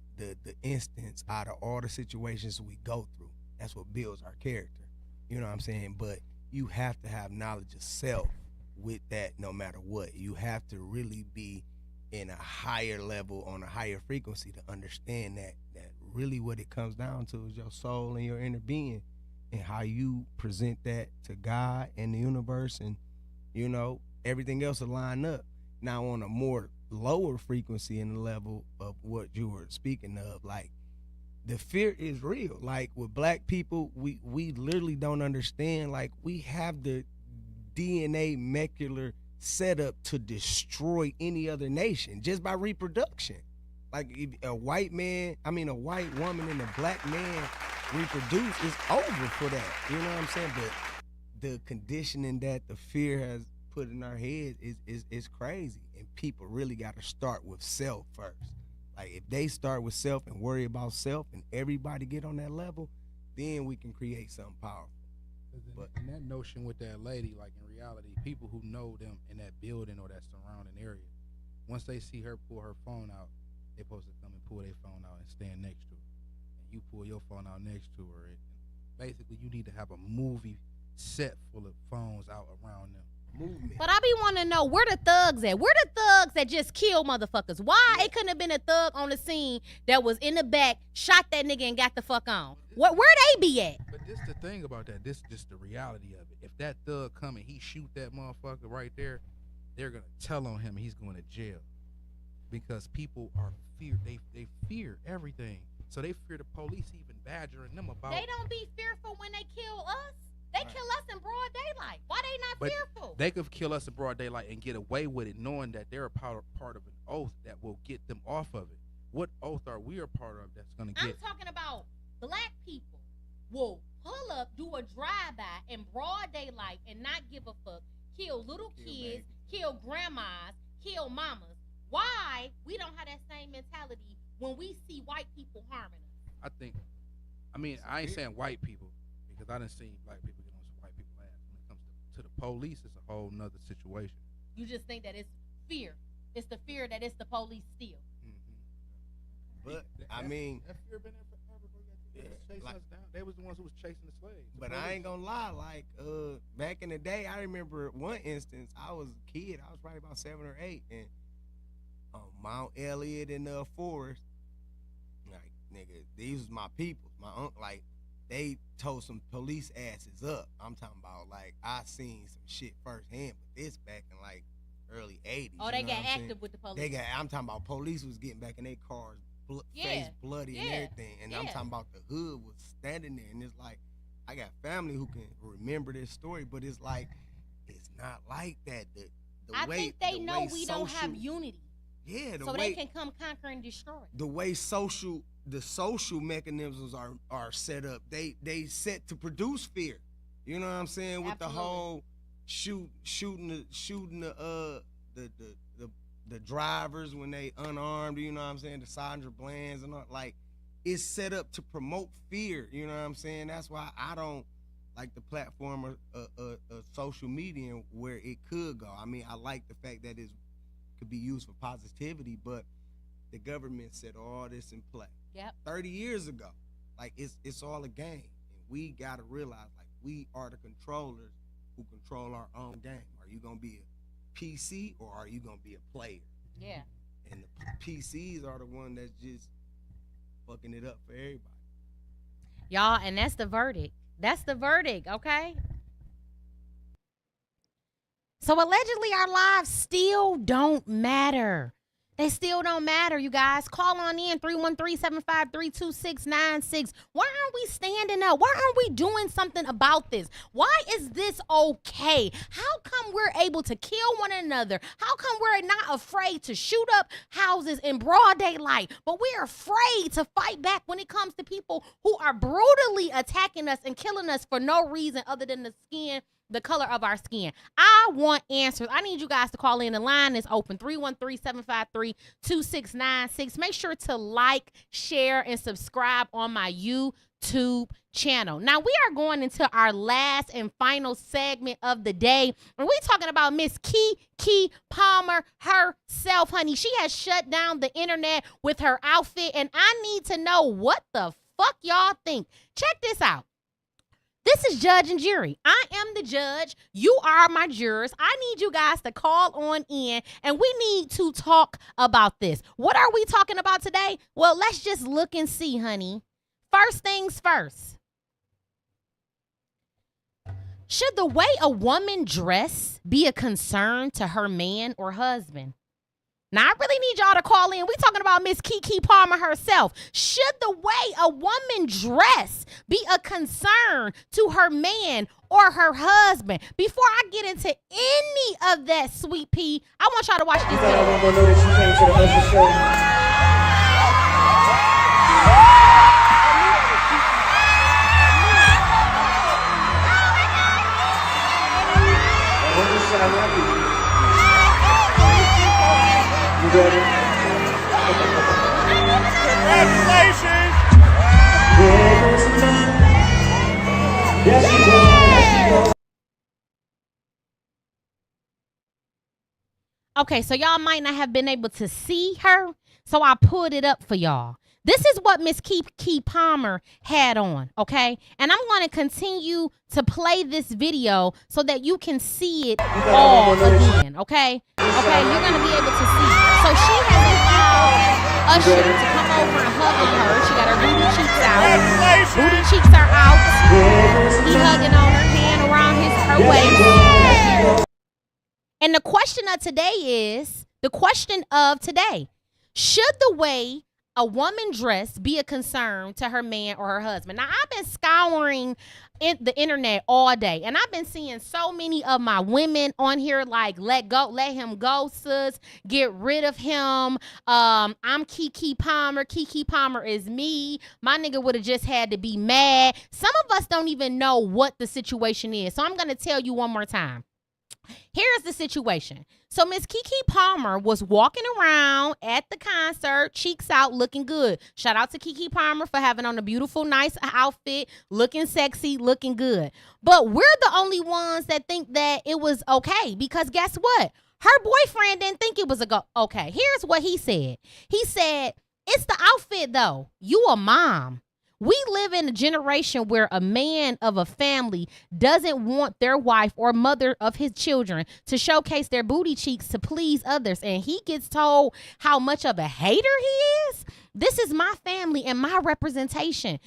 S8: instance out of all the situations we go through. That's what builds our character. You know what I'm saying? But you have to have knowledge of self with that no matter what. You have to really be in a higher level, on a higher frequency, to understand that really what it comes down to is your soul and your inner being, and how you present that to God and the universe, and everything else will line up. Now on a more lower frequency and level of what you were speaking of, like the fear is real. Like with black people, we literally don't understand. Like we have the DNA molecular setup to destroy any other nation just by reproduction. Like if a white woman and a black man reproduce, it's over for that. You know what I'm saying? But the conditioning that the fear has put in our heads is crazy. And people really got to start with self first. Like if they start with self and worry about self and everybody get on that level, then we can create something powerful.
S9: But in that notion with that lady, like in reality, people who know them in that building or that surrounding area, once they see her pull her phone out, they supposed to come and pull their phone out and stand next to her. And you pull your phone out next to her. And basically, you need to have a movie set full of phones out around them. Movement.
S1: But I be wanting to know where the thugs at. Where the thugs that just kill motherfuckers? Why it couldn't have been a thug on the scene that was in the back, shot that nigga and got the fuck on? Where they be at?
S9: But this the thing about that. This just the reality of it. If that thug come and he shoot that motherfucker right there, they're gonna tell on him and he's going to jail. Because people are fear. They fear everything. So they fear the police even badgering them about.
S1: They don't be fearful when they kill us. They kill us in broad daylight. Why they not
S9: But
S1: fearful?
S9: they could kill us in broad daylight and get away with it, knowing that they're a part of an oath that will get them off of it. What oath are we a part of that's going to get?
S1: I'm talking about black people will pull up, do a drive-by in broad daylight and not give a fuck. Kill little kids, kill grandmas, kill mamas. Why we don't have that same mentality when we see white people harming us?
S9: I ain't saying white people because I done seen black people get on some white people ass. When it comes to the police, it's a whole nother situation.
S1: You just think that it's fear. It's the fear that it's the police still.
S8: But
S9: that fear been there forever. Chase us down. They was the ones who was chasing the slaves.
S8: But I ain't gonna lie, like back in the day, I remember one instance. I was a kid. I was probably about 7 or 8, and Mount Elliott and Forest, like nigga, these was my people. My uncle, like they towed some police asses up. I'm talking about like I seen some shit firsthand. But this back in like early 80s.
S1: Oh, they got active with the police.
S8: I'm talking about police was getting back in their cars, face bloody and everything. And I'm talking about the hood was standing there, and it's like I got family who can remember this story, but it's like it's not like that.
S1: I think they know we don't have unity.
S8: Yeah,
S1: so they can come conquer and destroy.
S8: The way the social mechanisms are set up, they set to produce fear. You know what I'm saying? With the whole shooting the drivers when they unarmed. You know what I'm saying? The Sandra Blands and all, like it's set up to promote fear. You know what I'm saying? That's why I don't like the platform of social media where it could go. I mean, I like the fact that it could be used for positivity, but the government set all this in play. 30 years ago. Like it's all a game. And we gotta realize like we are the controllers who control our own game. Are you gonna be a PC or are you gonna be a player?
S1: Yeah.
S8: And the PCs are the one that's just fucking it up for everybody.
S1: Y'all, and that's the verdict. That's the verdict, okay? So allegedly our lives still don't matter. They still don't matter, you guys. Call on in 313-753-2696. Why aren't we standing up? Why aren't we doing something about this? Why is this okay? How come we're able to kill one another? How come we're not afraid to shoot up houses in broad daylight, but we're afraid to fight back when it comes to people who are brutally attacking us and killing us for no reason other than the color of our skin? I want answers. I need you guys to call in. The line is open, 313-753-2696. Make sure to like, share, and subscribe on my YouTube channel. Now, we are going into our last and final segment of the day, and we're talking about Miss Keke Palmer herself, honey. She has shut down the internet with her outfit, and I need to know what the fuck y'all think. Check this out. This is judge and jury. I am the judge. You are my jurors. I need you guys to call on in, and we need to talk about this. What are we talking about today? Well, let's just look and see, honey. First things first. Should the way a woman dress be a concern to her man or husband? Now, I really need y'all to call in. We're talking about Miss Keke Palmer herself. Should the way a woman dress be a concern to her man or her husband? Before I get into any of that, sweet pea, I want y'all to watch this Okay, so y'all might not have been able to see her, so I pulled it up for y'all. This is what Miss Keke Palmer had on, okay? And I'm going to continue to play this video so that you can see it all again, okay? Okay, you're going to be able to see. So she has allowed Usher to come over and hug on her. She got her booty cheeks out. Booty cheeks are out. He hugging on her, hand around her waist. And the question of today, should the way a woman dress be a concern to her man or her husband? Now, I've been scouring the internet all day, and I've been seeing so many of my women on here like, let him go, sis, get rid of him. I'm Keke Palmer. Keke Palmer is me. My nigga would have just had to be mad. Some of us don't even know what the situation is, so I'm going to tell you one more time. Here's the situation. So Miss Keke Palmer was walking around at the concert, cheeks out, looking good. Shout out to Keke Palmer for having on a beautiful, nice outfit, looking sexy, looking good. But we're the only ones that think that it was okay, because guess what? Her boyfriend didn't think it was okay. Here's what he said. He said, it's the outfit though. You a mom. We live in a generation where a man of a family doesn't want their wife or mother of his children to showcase their booty cheeks to please others. And he gets told how much of a hater he is. This is my family and my representation.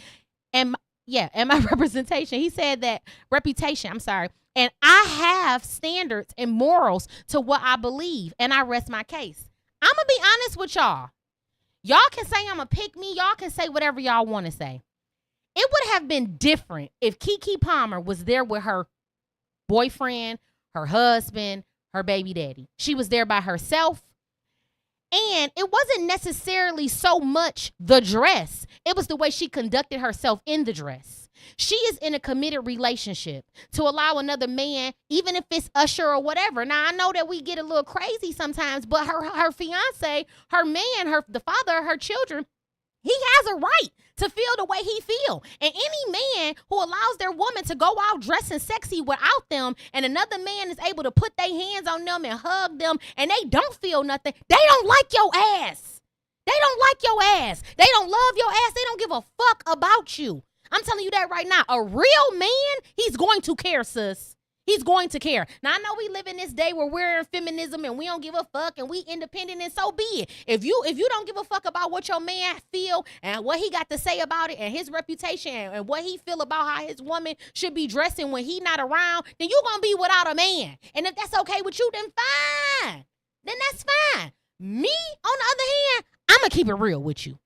S1: And my representation. He said that reputation. I'm sorry. And I have standards and morals to what I believe. And I rest my case. I'm going to be honest with y'all. Y'all can say I'm a pick me. Y'all can say whatever y'all want to say. It would have been different if Keke Palmer was there with her boyfriend, her husband, her baby daddy. She was there by herself. And it wasn't necessarily so much the dress. It was the way she conducted herself in the dress. She is in a committed relationship to allow another man, even if it's Usher or whatever. Now, I know that we get a little crazy sometimes, but her fiance, her man, the father of her children, he has a right to feel the way he feel. And any man who allows their woman to go out dressing sexy without them, and another man is able to put their hands on them and hug them, and they don't feel nothing, they don't like your ass. They don't like your ass. They don't love your ass. They don't give a fuck about you. I'm telling you that right now. A real man, he's going to care, sis. He's going to care. Now, I know we live in this day where we're in feminism and we don't give a fuck and we independent, and so be it. If you don't give a fuck about what your man feel and what he got to say about it and his reputation and what he feel about how his woman should be dressing when he not around, then you going to be without a man. And if that's okay with you, then fine. Then that's fine. Me, on the other hand, I'm going to keep it real with you.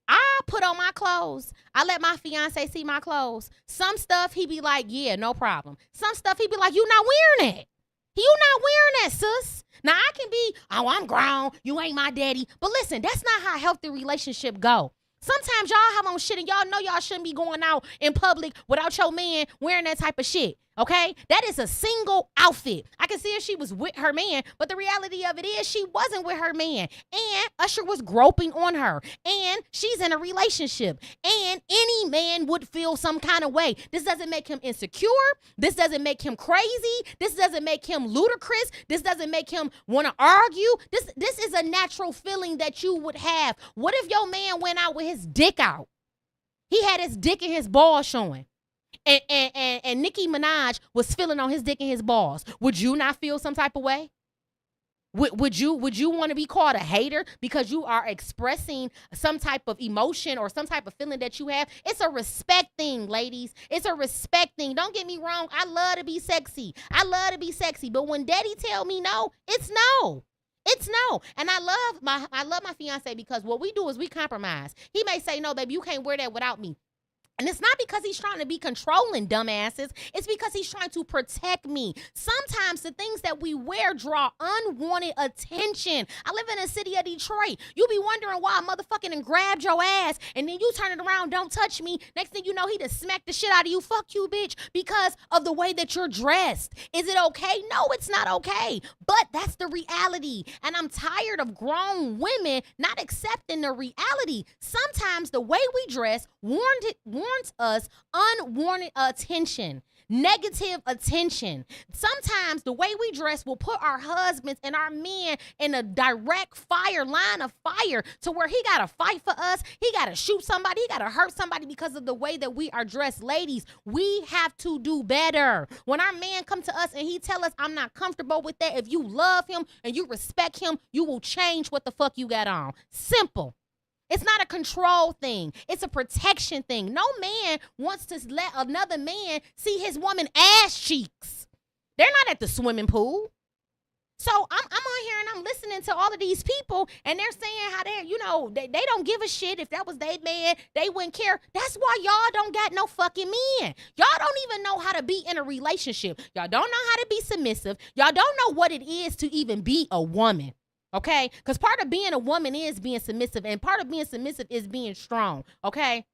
S1: I put on my clothes. I let my fiance see my clothes. Some stuff he be like, yeah, no problem. Some stuff he be like, you not wearing it. You not wearing that, sis. Now I can be, oh, I'm grown. You ain't my daddy. But listen, that's not how a healthy relationship go. Sometimes y'all have on shit and y'all know y'all shouldn't be going out in public without your man wearing that type of shit. Okay? That is a single outfit. I can see if she was with her man, but the reality of it is she wasn't with her man. And Usher was groping on her. And she's in a relationship. And any man would feel some kind of way. This doesn't make him insecure. This doesn't make him crazy. This doesn't make him ludicrous. This doesn't make him want to argue. This is a natural feeling that you would have. What if your man went out with his dick out? He had his dick and his balls showing. And Nicki Minaj was feeling on his dick and his balls. Would you not feel some type of way? Would you want to be called a hater because you are expressing some type of emotion or some type of feeling that you have? It's a respect thing, ladies. It's a respect thing. Don't get me wrong. I love to be sexy. But when daddy tell me no, it's no. It's no. And I love my fiance because what we do is we compromise. He may say, no, baby, you can't wear that without me. And it's not because he's trying to be controlling, dumbasses. It's because he's trying to protect me. Sometimes the things that we wear draw unwanted attention. I live in a city of Detroit. You be wondering why I motherfucking and grabbed your ass, and then you turn it around, don't touch me. Next thing you know, he just smacked the shit out of you. Fuck you, bitch, because of the way that you're dressed. Is it okay? No, it's not okay. But that's the reality. And I'm tired of grown women not accepting the reality. Sometimes the way we dress warrants us unwanted attention, negative attention. Sometimes the way we dress will put our husbands and our men in a direct line of fire to where he got to fight for us. He got to shoot somebody. He got to hurt somebody because of the way that we are dressed. Ladies, we have to do better. When our man come to us and he tell us, I'm not comfortable with that, if you love him and you respect him, you will change what the fuck you got on. Simple. It's not a control thing. It's a protection thing. No man wants to let another man see his woman ass cheeks. They're not at the swimming pool. So I'm on here and I'm listening to all of these people and they're saying how they don't give a shit. If that was their man, they wouldn't care. That's why y'all don't got no fucking men. Y'all don't even know how to be in a relationship. Y'all don't know how to be submissive. Y'all don't know what it is to even be a woman. Okay, because part of being a woman is being submissive, and part of being submissive is being strong. Okay,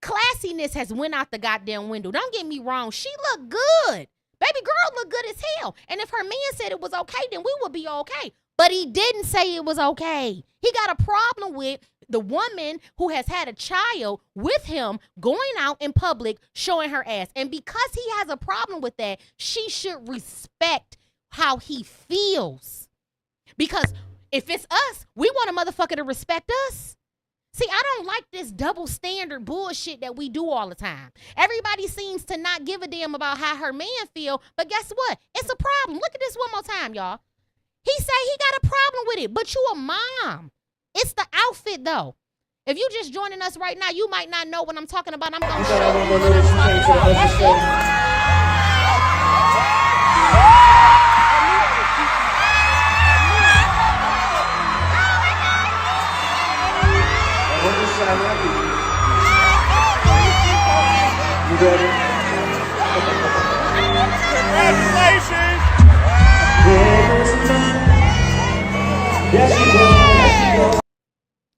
S1: classiness has went out the goddamn window. Don't get me wrong, she looked good. Baby girl looked good as hell. And if her man said it was okay, then we would be okay. But he didn't say it was okay. He got a problem with the woman who has had a child with him going out in public showing her ass. And because he has a problem with that, she should respect how he feels. Because if it's us, we want a motherfucker to respect us. See, I don't like this double standard bullshit that we do all the time. Everybody seems to not give a damn about how her man feel, but guess what? It's a problem. Look at this one more time, y'all. He say he got a problem with it, but you a mom. It's the outfit, though. If you just joining us right now, you might not know what I'm talking about. I'm going to show you what I'm talking about.
S15: You ready? Congratulations!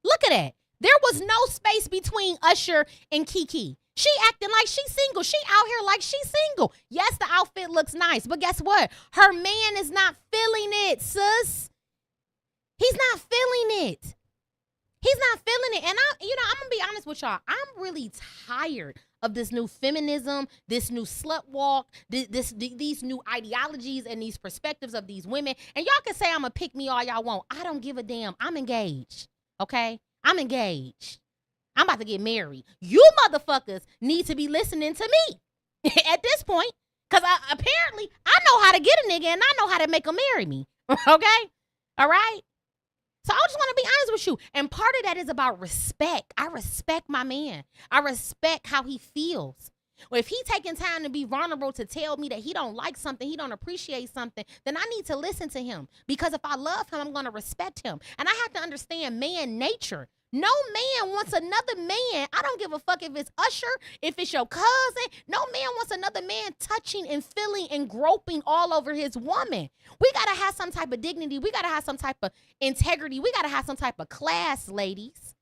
S1: Look at that. There was no space between Usher and Keke. She acting like she's single. She out here like she's single. Yes, the outfit looks nice, but guess what? Her man is not feeling it, sis. He's not feeling it. He's not feeling it. And I'm going to be honest with y'all. I'm really tired of this new feminism, this new slut walk, these new ideologies and these perspectives of these women. And y'all can say I'm a pick me all y'all want. I don't give a damn. I'm engaged. Okay? I'm engaged. I'm about to get married. You motherfuckers need to be listening to me at this point. Because apparently I know how to get a nigga and I know how to make him marry me. Okay? All right? So I just want to be honest with you. And part of that is about respect. I respect my man. I respect how he feels. Well, if he taking time to be vulnerable to tell me that he don't like something, he don't appreciate something, then I need to listen to him. Because if I love him, I'm going to respect him. And I have to understand man nature. No man wants another man. I don't give a fuck if it's Usher, if it's your cousin. No man wants another man touching and feeling and groping all over his woman. We got to have some type of dignity. We got to have some type of integrity. We got to have some type of class, ladies.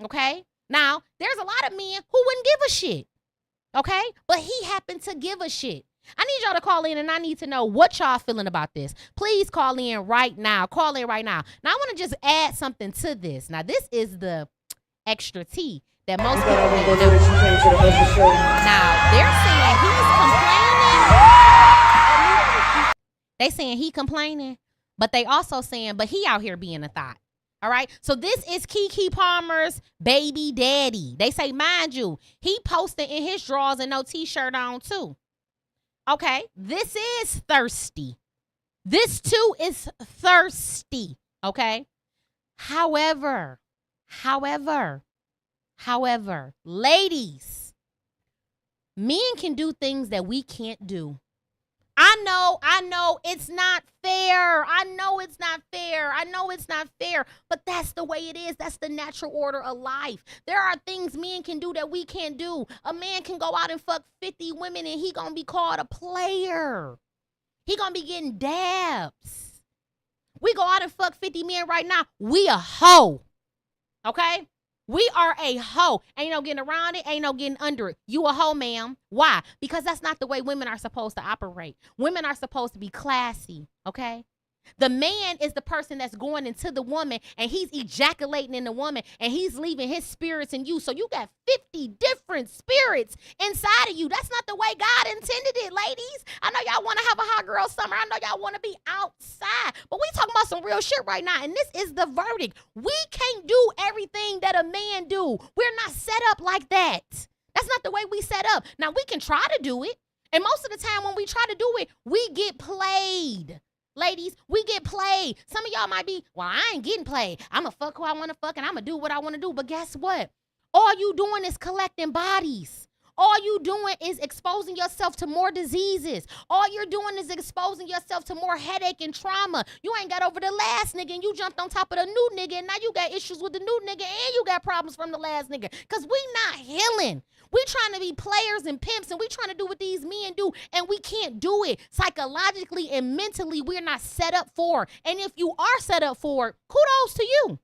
S1: Okay? Now, there's a lot of men who wouldn't give a shit. Okay? But he happened to give a shit. I need y'all to call in, and I need to know what y'all feeling about this. Please call in right now. Call in right now. Now, I want to just add something to this. Now, this is the extra tea that most people don't know. Now, they're saying he's complaining. They saying he complaining, but they also saying, but he out here being a thought. All right. So this is Keke Palmer's baby daddy. They say, mind you, he posted in his drawers and no t-shirt on too. Okay, this is thirsty. This too is thirsty, okay? However, ladies, men can do things that we can't do. I know it's not fair. I know it's not fair, but that's the way it is. That's the natural order of life. There are things men can do that we can't do. A man can go out and fuck 50 women and he gonna be called a player. He gonna be getting dabs. We go out and fuck 50 men right now. We a hoe, okay? We are a hoe. Ain't no getting around it. Ain't no getting under it. You a hoe, ma'am. Why? Because that's not the way women are supposed to operate. Women are supposed to be classy, okay? The man is the person that's going into the woman and he's ejaculating in the woman and he's leaving his spirits in you. So you got 50 different spirits inside of you. That's not the way God intended it, ladies. I know y'all want to have a hot girl summer. I know y'all want to be outside. But we talking about some real shit right now. And this is the verdict. We can't do everything that a man do. We're not set up like that. That's not the way we set up. Now, we can try to do it. And most of the time when we try to do it, we get played. Ladies, we get played. Some of y'all might be, well, I ain't getting played. I'm going to fuck who I want to fuck and I'm going to do what I want to do. But guess what? All you doing is collecting bodies. All you doing is exposing yourself to more diseases. All you're doing is exposing yourself to more headache and trauma. You ain't got over the last nigga and you jumped on top of the new nigga and now you got issues with the new nigga and you got problems from the last nigga. Because we not healing. We trying to be players and pimps and we trying to do what these men do and we can't do it. Psychologically and mentally, we're not set up for it. And if you are set up for it, kudos to you.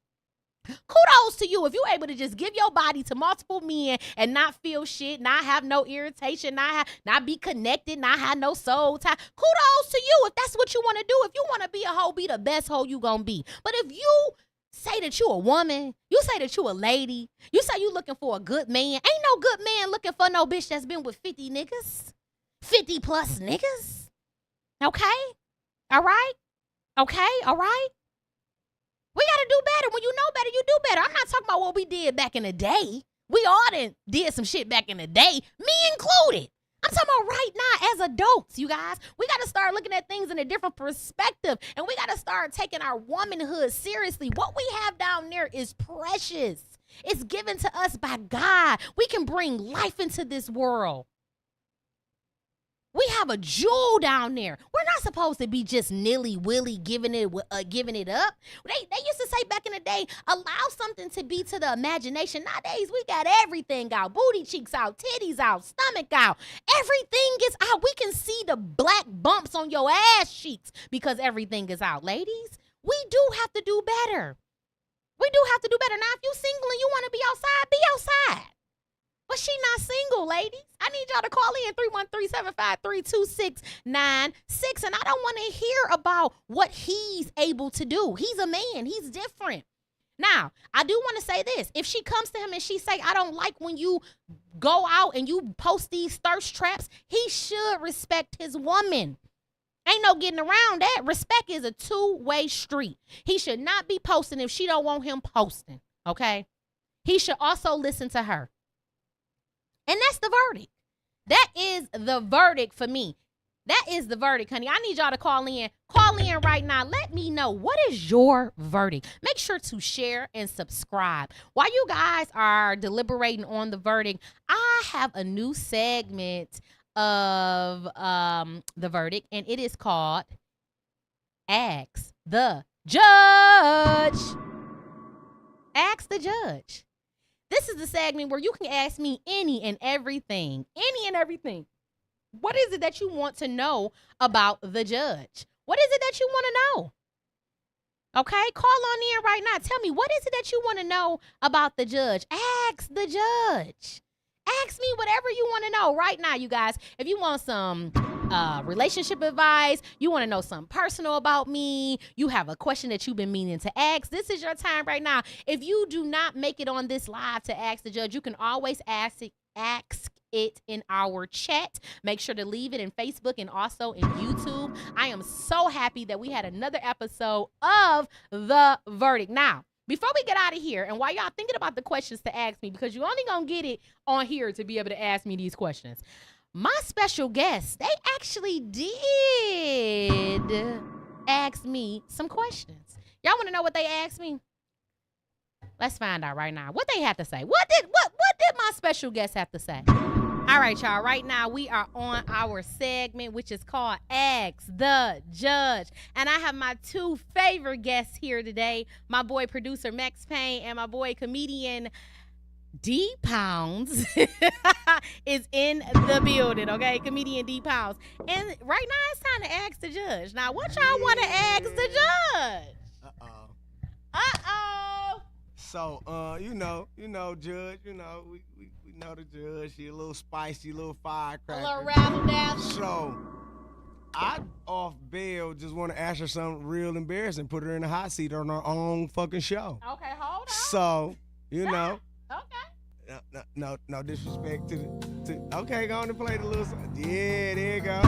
S1: Kudos to you if you're able to just give your body to multiple men and not feel shit, not have no irritation, not be connected, not have no soul tie. Kudos to you if that's what you want to do. If you want to be a hoe, be the best hoe you gonna be. But if you say that you a woman, you say that you a lady, you say you looking for a good man, ain't no good man looking for no bitch that's been with 50 niggas, 50 plus niggas. Okay? All right? Okay? All right? We got to do better. When you know better, you do better. I'm not talking about what we did back in the day. We all did some shit back in the day, me included. I'm talking about right now as adults, you guys. We got to start looking at things in a different perspective, and we got to start taking our womanhood seriously. What we have down there is precious. It's given to us by God. We can bring life into this world. We have a jewel down there. We're not supposed to be just nilly-willy giving it up. They used to say back in the day, allow something to be to the imagination. Nowadays, we got everything out. Booty cheeks out, titties out, stomach out. Everything is out. We can see the black bumps on your ass cheeks because everything is out. Ladies, we do have to do better. We do have to do better. Now, if you're single and you want to be outside, be outside. But she not single, ladies. I need y'all to call in 313-753-2696. And I don't want to hear about what he's able to do. He's a man. He's different. Now, I do want to say this. If she comes to him and she say, I don't like when you go out and you post these thirst traps, he should respect his woman. Ain't no getting around that. Respect is a two-way street. He should not be posting if she don't want him posting, okay? He should also listen to her. And that's the verdict. That is the verdict for me. That is the verdict, honey. I need y'all to call in. Call in right now. Let me know, what is your verdict? Make sure to share and subscribe. While you guys are deliberating on the verdict, I have a new segment of the verdict, and it is called Ask the Judge. Ask the Judge. This is the segment where you can ask me any and everything. What is it that you want to know about the judge? What is it that you want to know? Okay, call on in right now. Tell me, what is it that you want to know about the judge? Ask the judge. Ask me whatever you want to know right now, you guys. If you want some relationship advice, you want to know something personal about me, you have a question that you've been meaning to ask, this is your time right now. If you do not make it on this live to ask the judge, you can always ask it in our chat. Make sure to leave it in Facebook and also in YouTube. I am so happy that we had another episode of The Verdict. Now, before we get out of here, and while y'all thinking about the questions to ask me, because you're only going to get it on here to be able to ask me these questions, my special guests, they actually did asked me some questions. Y'all want to know what they asked me? Let's find out right now. What they have to say. What did my special guest have to say? All right, y'all. Right now, we are on our segment, which is called Ask the Judge. And I have my two favorite guests here today. My boy, producer Max Payne, and my boy, comedian D Pounds is in the building, okay? Comedian D Pounds. And right now, it's time to ask the judge. Now, what y'all want to ask the judge? Uh-oh.
S8: So, you know, Judge, we know the judge. She a little spicy, a little firecracker.
S1: A little razzle-dazzle.
S8: So, I, off bail, just want to ask her something real embarrassing. Put her in the hot seat on her own fucking show.
S1: Okay, hold on.
S8: So, you know.
S1: Okay.
S8: No disrespect to okay, go on and play the little song. Yeah, there you go.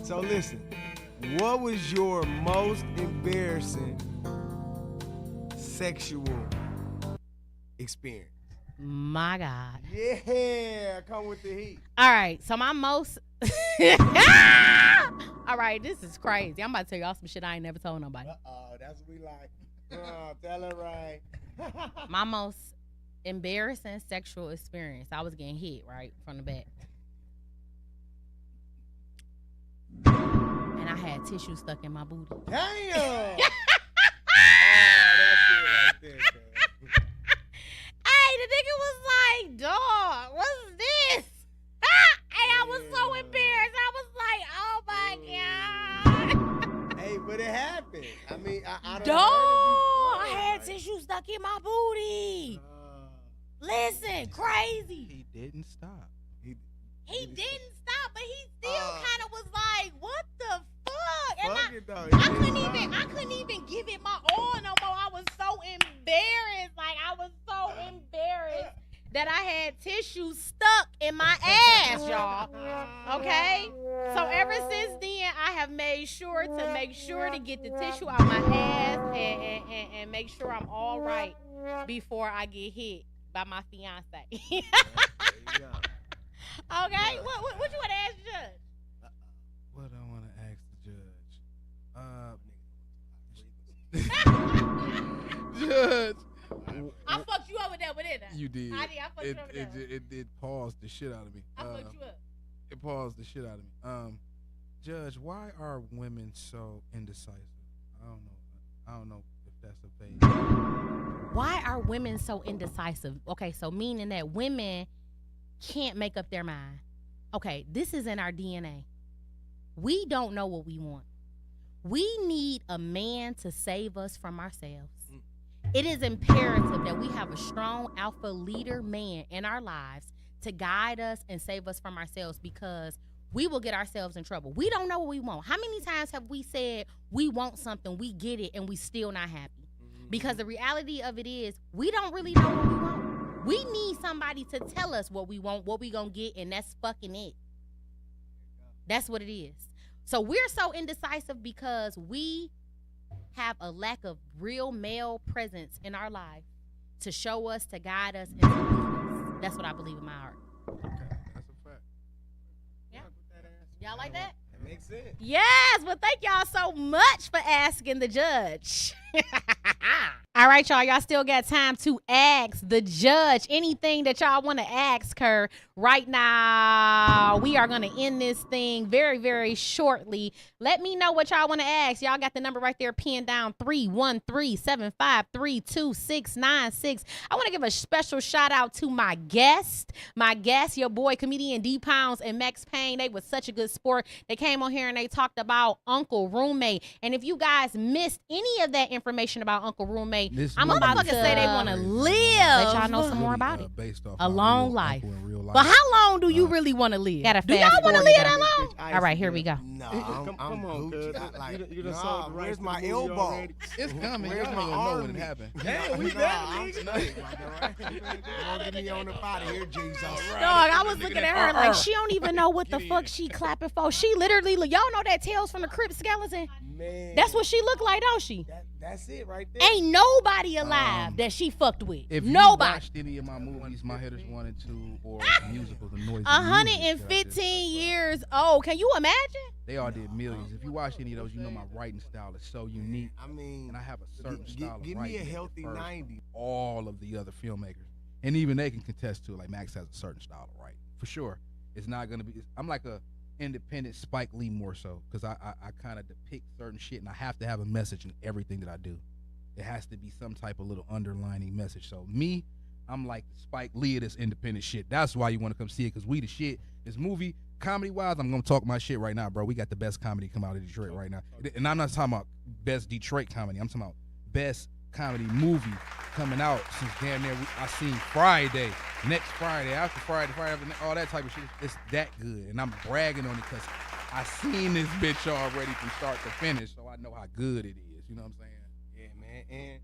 S8: So listen, what was your most embarrassing sexual experience?
S1: My God.
S8: Yeah, come with the heat.
S1: All right, so my most all right, this is crazy. I'm about to tell y'all some shit I ain't never told nobody.
S8: That's what we like. Tell her right.
S1: My most embarrassing sexual experience. I was getting hit right from the back. And I had tissue stuck in my booty.
S8: Damn!
S1: Hey, the nigga was like, dog, what's this? And I was so embarrassed. I was like, oh my God.
S8: Hey, but it happened. I mean, I don't
S1: dog,
S8: I
S1: had tissue stuck in my booty. Listen, crazy.
S9: He didn't stop.
S1: He didn't stop, but he still kind of was like, what the fuck? And
S8: I
S1: couldn't even give it my all no more. I was so embarrassed. Like, I was so embarrassed that I had tissue stuck in my ass, y'all. Okay? So ever since then, I have made sure to get the tissue out my ass and make sure I'm all right before I get hit by my fiance. Okay? What you want to ask the judge?
S9: What I want to ask the judge? Judge.
S1: I fucked you up with that one, didn't I?
S9: You did.
S1: I fucked you up with that one.
S9: It paused the shit out of me.
S1: I fucked you up.
S9: It paused the shit out of me. Judge, why are women so indecisive? I don't know if that's a phase.
S1: Why are women so indecisive? Okay, so meaning that women can't make up their mind. Okay, this is in our DNA. We don't know what we want. We need a man to save us from ourselves. It is imperative that we have a strong alpha leader man in our lives to guide us and save us from ourselves, because we will get ourselves in trouble. We don't know what we want. How many times have we said we want something, we get it, and we still not happy? Because the reality of it is, we don't really know what we want. We need somebody to tell us what we want, what we gonna get, and that's fucking it. That's what it is. So we're so indecisive because we have a lack of real male presence in our life to show us, to guide us, and to lead us. That's what I believe in my heart.
S8: Okay, that's a fact.
S1: Yeah. Y'all like that?
S8: That makes sense.
S1: Yes, well, thank y'all so much for asking the judge. All right, y'all still got time to ask the judge anything that y'all want to ask her right now. We are going to end this thing very, very shortly. Let me know what y'all want to ask. Y'all got the number right there pinned down, 313-753-2696. I want to give a special shout out to my guest, your boy, comedian D Pounds and Max Payne. They was such a good sport. They came on here and they talked about Uncle Roommate. And if you guys missed any of that information about Uncle Roommate, I'm about to say they want to live. Let y'all know some more about it.
S9: Based off
S1: a long life.
S9: life.
S1: But how long do you really want to live? Do y'all want to live that long? All right, here we go.
S8: No, I'm on, cuz.
S15: You done sold the rights
S8: Where's
S15: to
S8: my
S15: the movie
S8: elbow?
S15: already?
S9: It's coming.
S8: Where's
S9: Y'all
S8: my
S9: don't even know
S8: arm?
S9: when it happened.
S15: Damn, we better, nigga.
S8: Don't get me on the out of here, Jesus.
S1: Dog, I was looking at her like she don't even know what the fuck she clapping for. She literally, y'all know that Tales from the Crypt skeleton?
S8: Man.
S1: That's what she looked like, don't she?
S8: That's it right there.
S1: Ain't nobody alive that she fucked with.
S9: If
S1: Nobody.
S9: you watched any of my movies, My Hitters 1 and 2, or musicals, The Noise,
S1: 115 years old. Can you imagine?
S9: They all did millions. If you watch any of those, you know my writing style is so unique.
S8: I mean,
S9: and I have a certain style of
S8: give
S9: writing.
S8: me a
S9: that
S8: healthy
S9: differs from
S8: 90.
S9: all of the other filmmakers, and even they can contest to it. Like Max has a certain style of writing for sure. It's not gonna be. I'm like a independent Spike Lee more so because I kind of depict certain shit, and I have to have a message in everything that I do. It has to be some type of little underlining message. So me, I'm like Spike Lee of this independent shit. That's why you want to come see it, because we the shit. This movie, comedy-wise, I'm going to talk my shit right now, bro. We got the best comedy come out of Detroit right now. And I'm not talking about best Detroit comedy. I'm talking about best comedy movie coming out since damn near I seen Friday, next Friday, after Friday, all that type of shit. It's that good. And I'm bragging on it because I seen this bitch already from start to finish, so I know how good it is. You know what I'm saying?
S8: And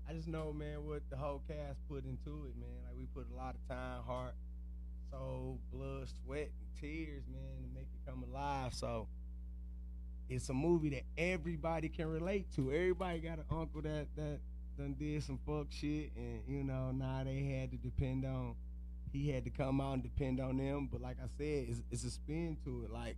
S8: I just know, man, what the whole cast put into it, man. Like, we put a lot of time, heart, soul, blood, sweat, and tears, man, to make it come alive. So it's a movie that everybody can relate to. Everybody got an uncle that done did some fuck shit, and, you know, now they had to depend on, he had to come out and depend on them. But like I said, it's a spin to it. Like,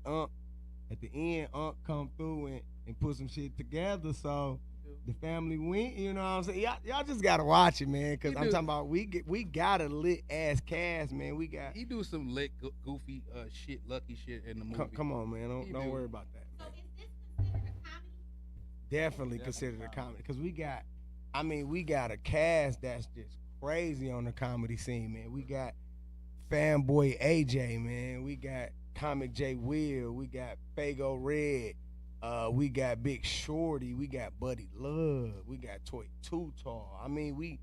S8: at the end, come through and put some shit together, so the family went, you know what I'm saying? Y'all just gotta watch it, man, because I'm talking about we got a lit ass cast, man.
S9: He do some lit, goofy shit, lucky shit in the movie.
S8: Come on, man. Don't worry about that.
S1: So is this considered a comedy?
S8: Definitely considered a comedy, because we got a cast that's just crazy on the comedy scene, man. We got Fanboy AJ, man. We got Comic J Will. We got Fago Red. We got Big Shorty, we got Buddy Love, we got Toy Too Tall. I mean, we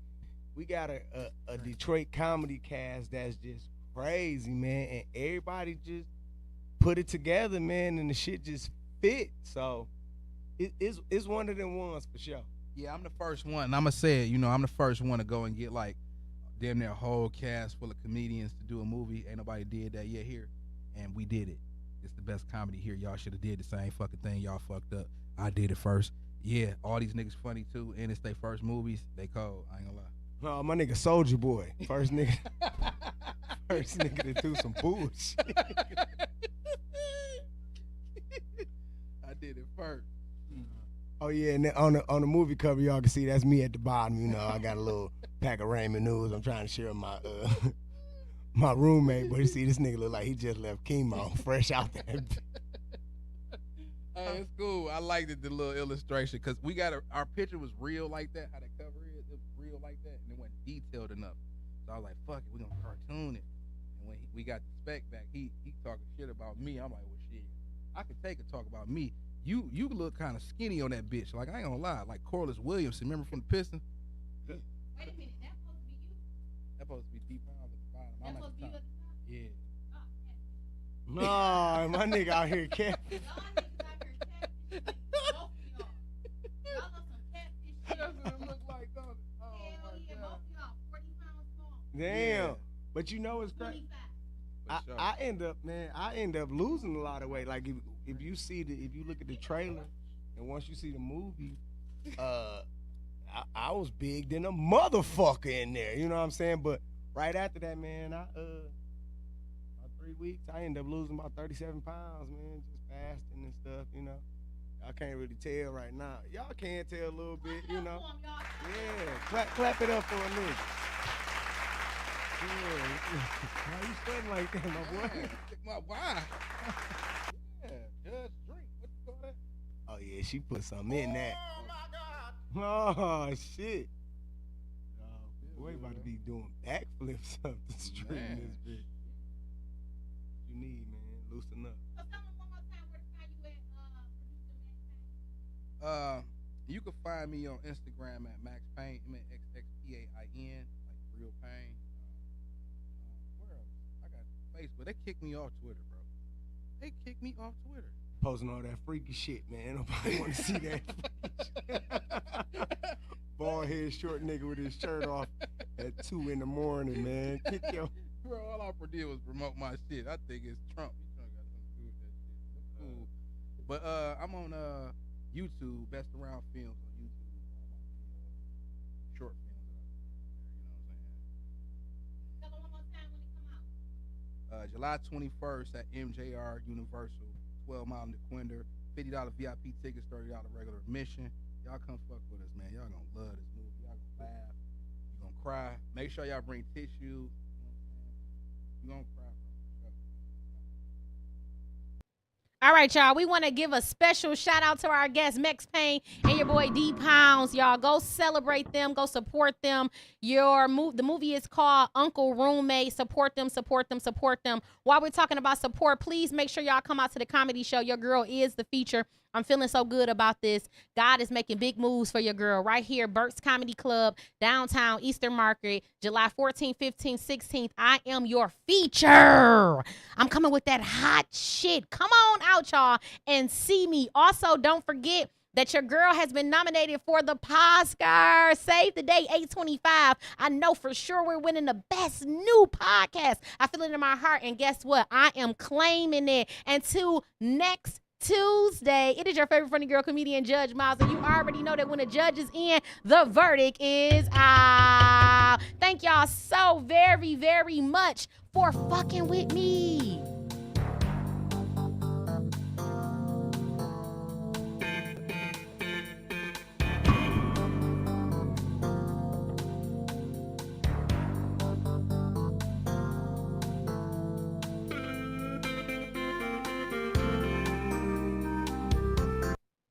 S8: got a Detroit comedy cast that's just crazy, man, and everybody just put it together, man, and the shit just fit. So it's one of them ones for sure.
S9: Yeah, I'm the first one, and I'm gonna say it, you know, I'm the first one to go and get like damn near a whole cast full of comedians to do a movie. Ain't nobody did that yet here, and we did it. It's the best comedy here. Y'all should have did the same fucking thing. Y'all fucked up. I did it first. Yeah, all these niggas funny too, and it's their first movies. They cold. I ain't gonna lie.
S8: Oh, my nigga Soulja Boy, first nigga to do some bullshit.
S9: I did it first.
S8: Oh yeah, and then on the movie cover, y'all can see that's me at the bottom. You know, I got a little pack of ramen noodles. I'm trying to share my my roommate, but you see, this nigga look like he just left chemo, fresh out there.
S9: Hey, it's cool. I liked it, the little illustration, because we got our picture was real like that, how that cover is, it was real like that, and it wasn't detailed enough. So I was like, fuck it, we gonna cartoon it. And when we got the spec back, he talking shit about me. I'm like, well, shit, I could take a talk about me. You look kind of skinny on that bitch. Like, I ain't gonna lie, like Corliss Williamson, remember from the Pistons?
S1: Wait a minute, that's supposed to be you?
S9: That's supposed to be D Pounds at the bottom.
S1: That's supposed to be you at the top?
S9: Yeah.
S8: No, my nigga out here cat. Damn. But you know it's crazy. I end up losing a lot of weight. Like if you look at the trailer and once you see the movie, I was big than a motherfucker in there. You know what I'm saying? But right after that, man, about 3 weeks, I ended up losing about 37 pounds, man, just fasting and stuff, you know. I can't really tell right now. Y'all can tell a little bit, you know. Yeah, clap it up for a nigga. Yeah. Why you sweating like that, my boy?
S9: Why? Yeah, Judge Drink. What you call that?
S8: Oh, yeah, she put something in that. Oh, my God. Oh, shit. Boy, about to be doing backflips up the street in this bitch. You need, man. Loosen up.
S9: You can find me on Instagram at Max Payne, XXPAIN, like real pain. Where else? I got Facebook. They kicked me off Twitter, bro. They kicked me off Twitter.
S8: Posting all that freaky shit, man. Nobody want to see that. Bald head, short nigga with his shirt off at 2 in the morning, man. Kick your.
S9: Bro, all I did was promote my shit. I think it's Trump. Trump got something to do with that shit. That's cool. But I'm on YouTube, Best Around Films on YouTube. July 21st at MJR Universal, 12 Mile in DeQuinder. $50 VIP tickets, $30 regular admission. Y'all come fuck with us, man. Y'all gonna love this movie. Y'all gonna laugh. You gonna cry. Make sure y'all bring tissue. You gonna cry.
S1: All right, y'all. We want to give a special shout out to our guest, Max Payne, and your boy D Pounds. Y'all go celebrate them. Go support them. The movie is called Uncle Roommate. Support them, support them, support them. While we're talking about support, please make sure y'all come out to the comedy show. Your girl is the feature. I'm feeling so good about this. God is making big moves for your girl right here. Burt's Comedy Club, downtown Eastern Market, July 14th, 15th, 16th. I am your feature. I'm coming with that hot shit. Come on out, y'all, and see me. Also, don't forget that your girl has been nominated for the Oscar. Save the day, 8/25. I know for sure we're winning the best new podcast. I feel it in my heart, and guess what? I am claiming it. Until next Tuesday, it is your favorite funny girl comedian, Judge Miles, and you already know that when the judge is in, the verdict is out. Thank y'all so very, very much for fucking with me.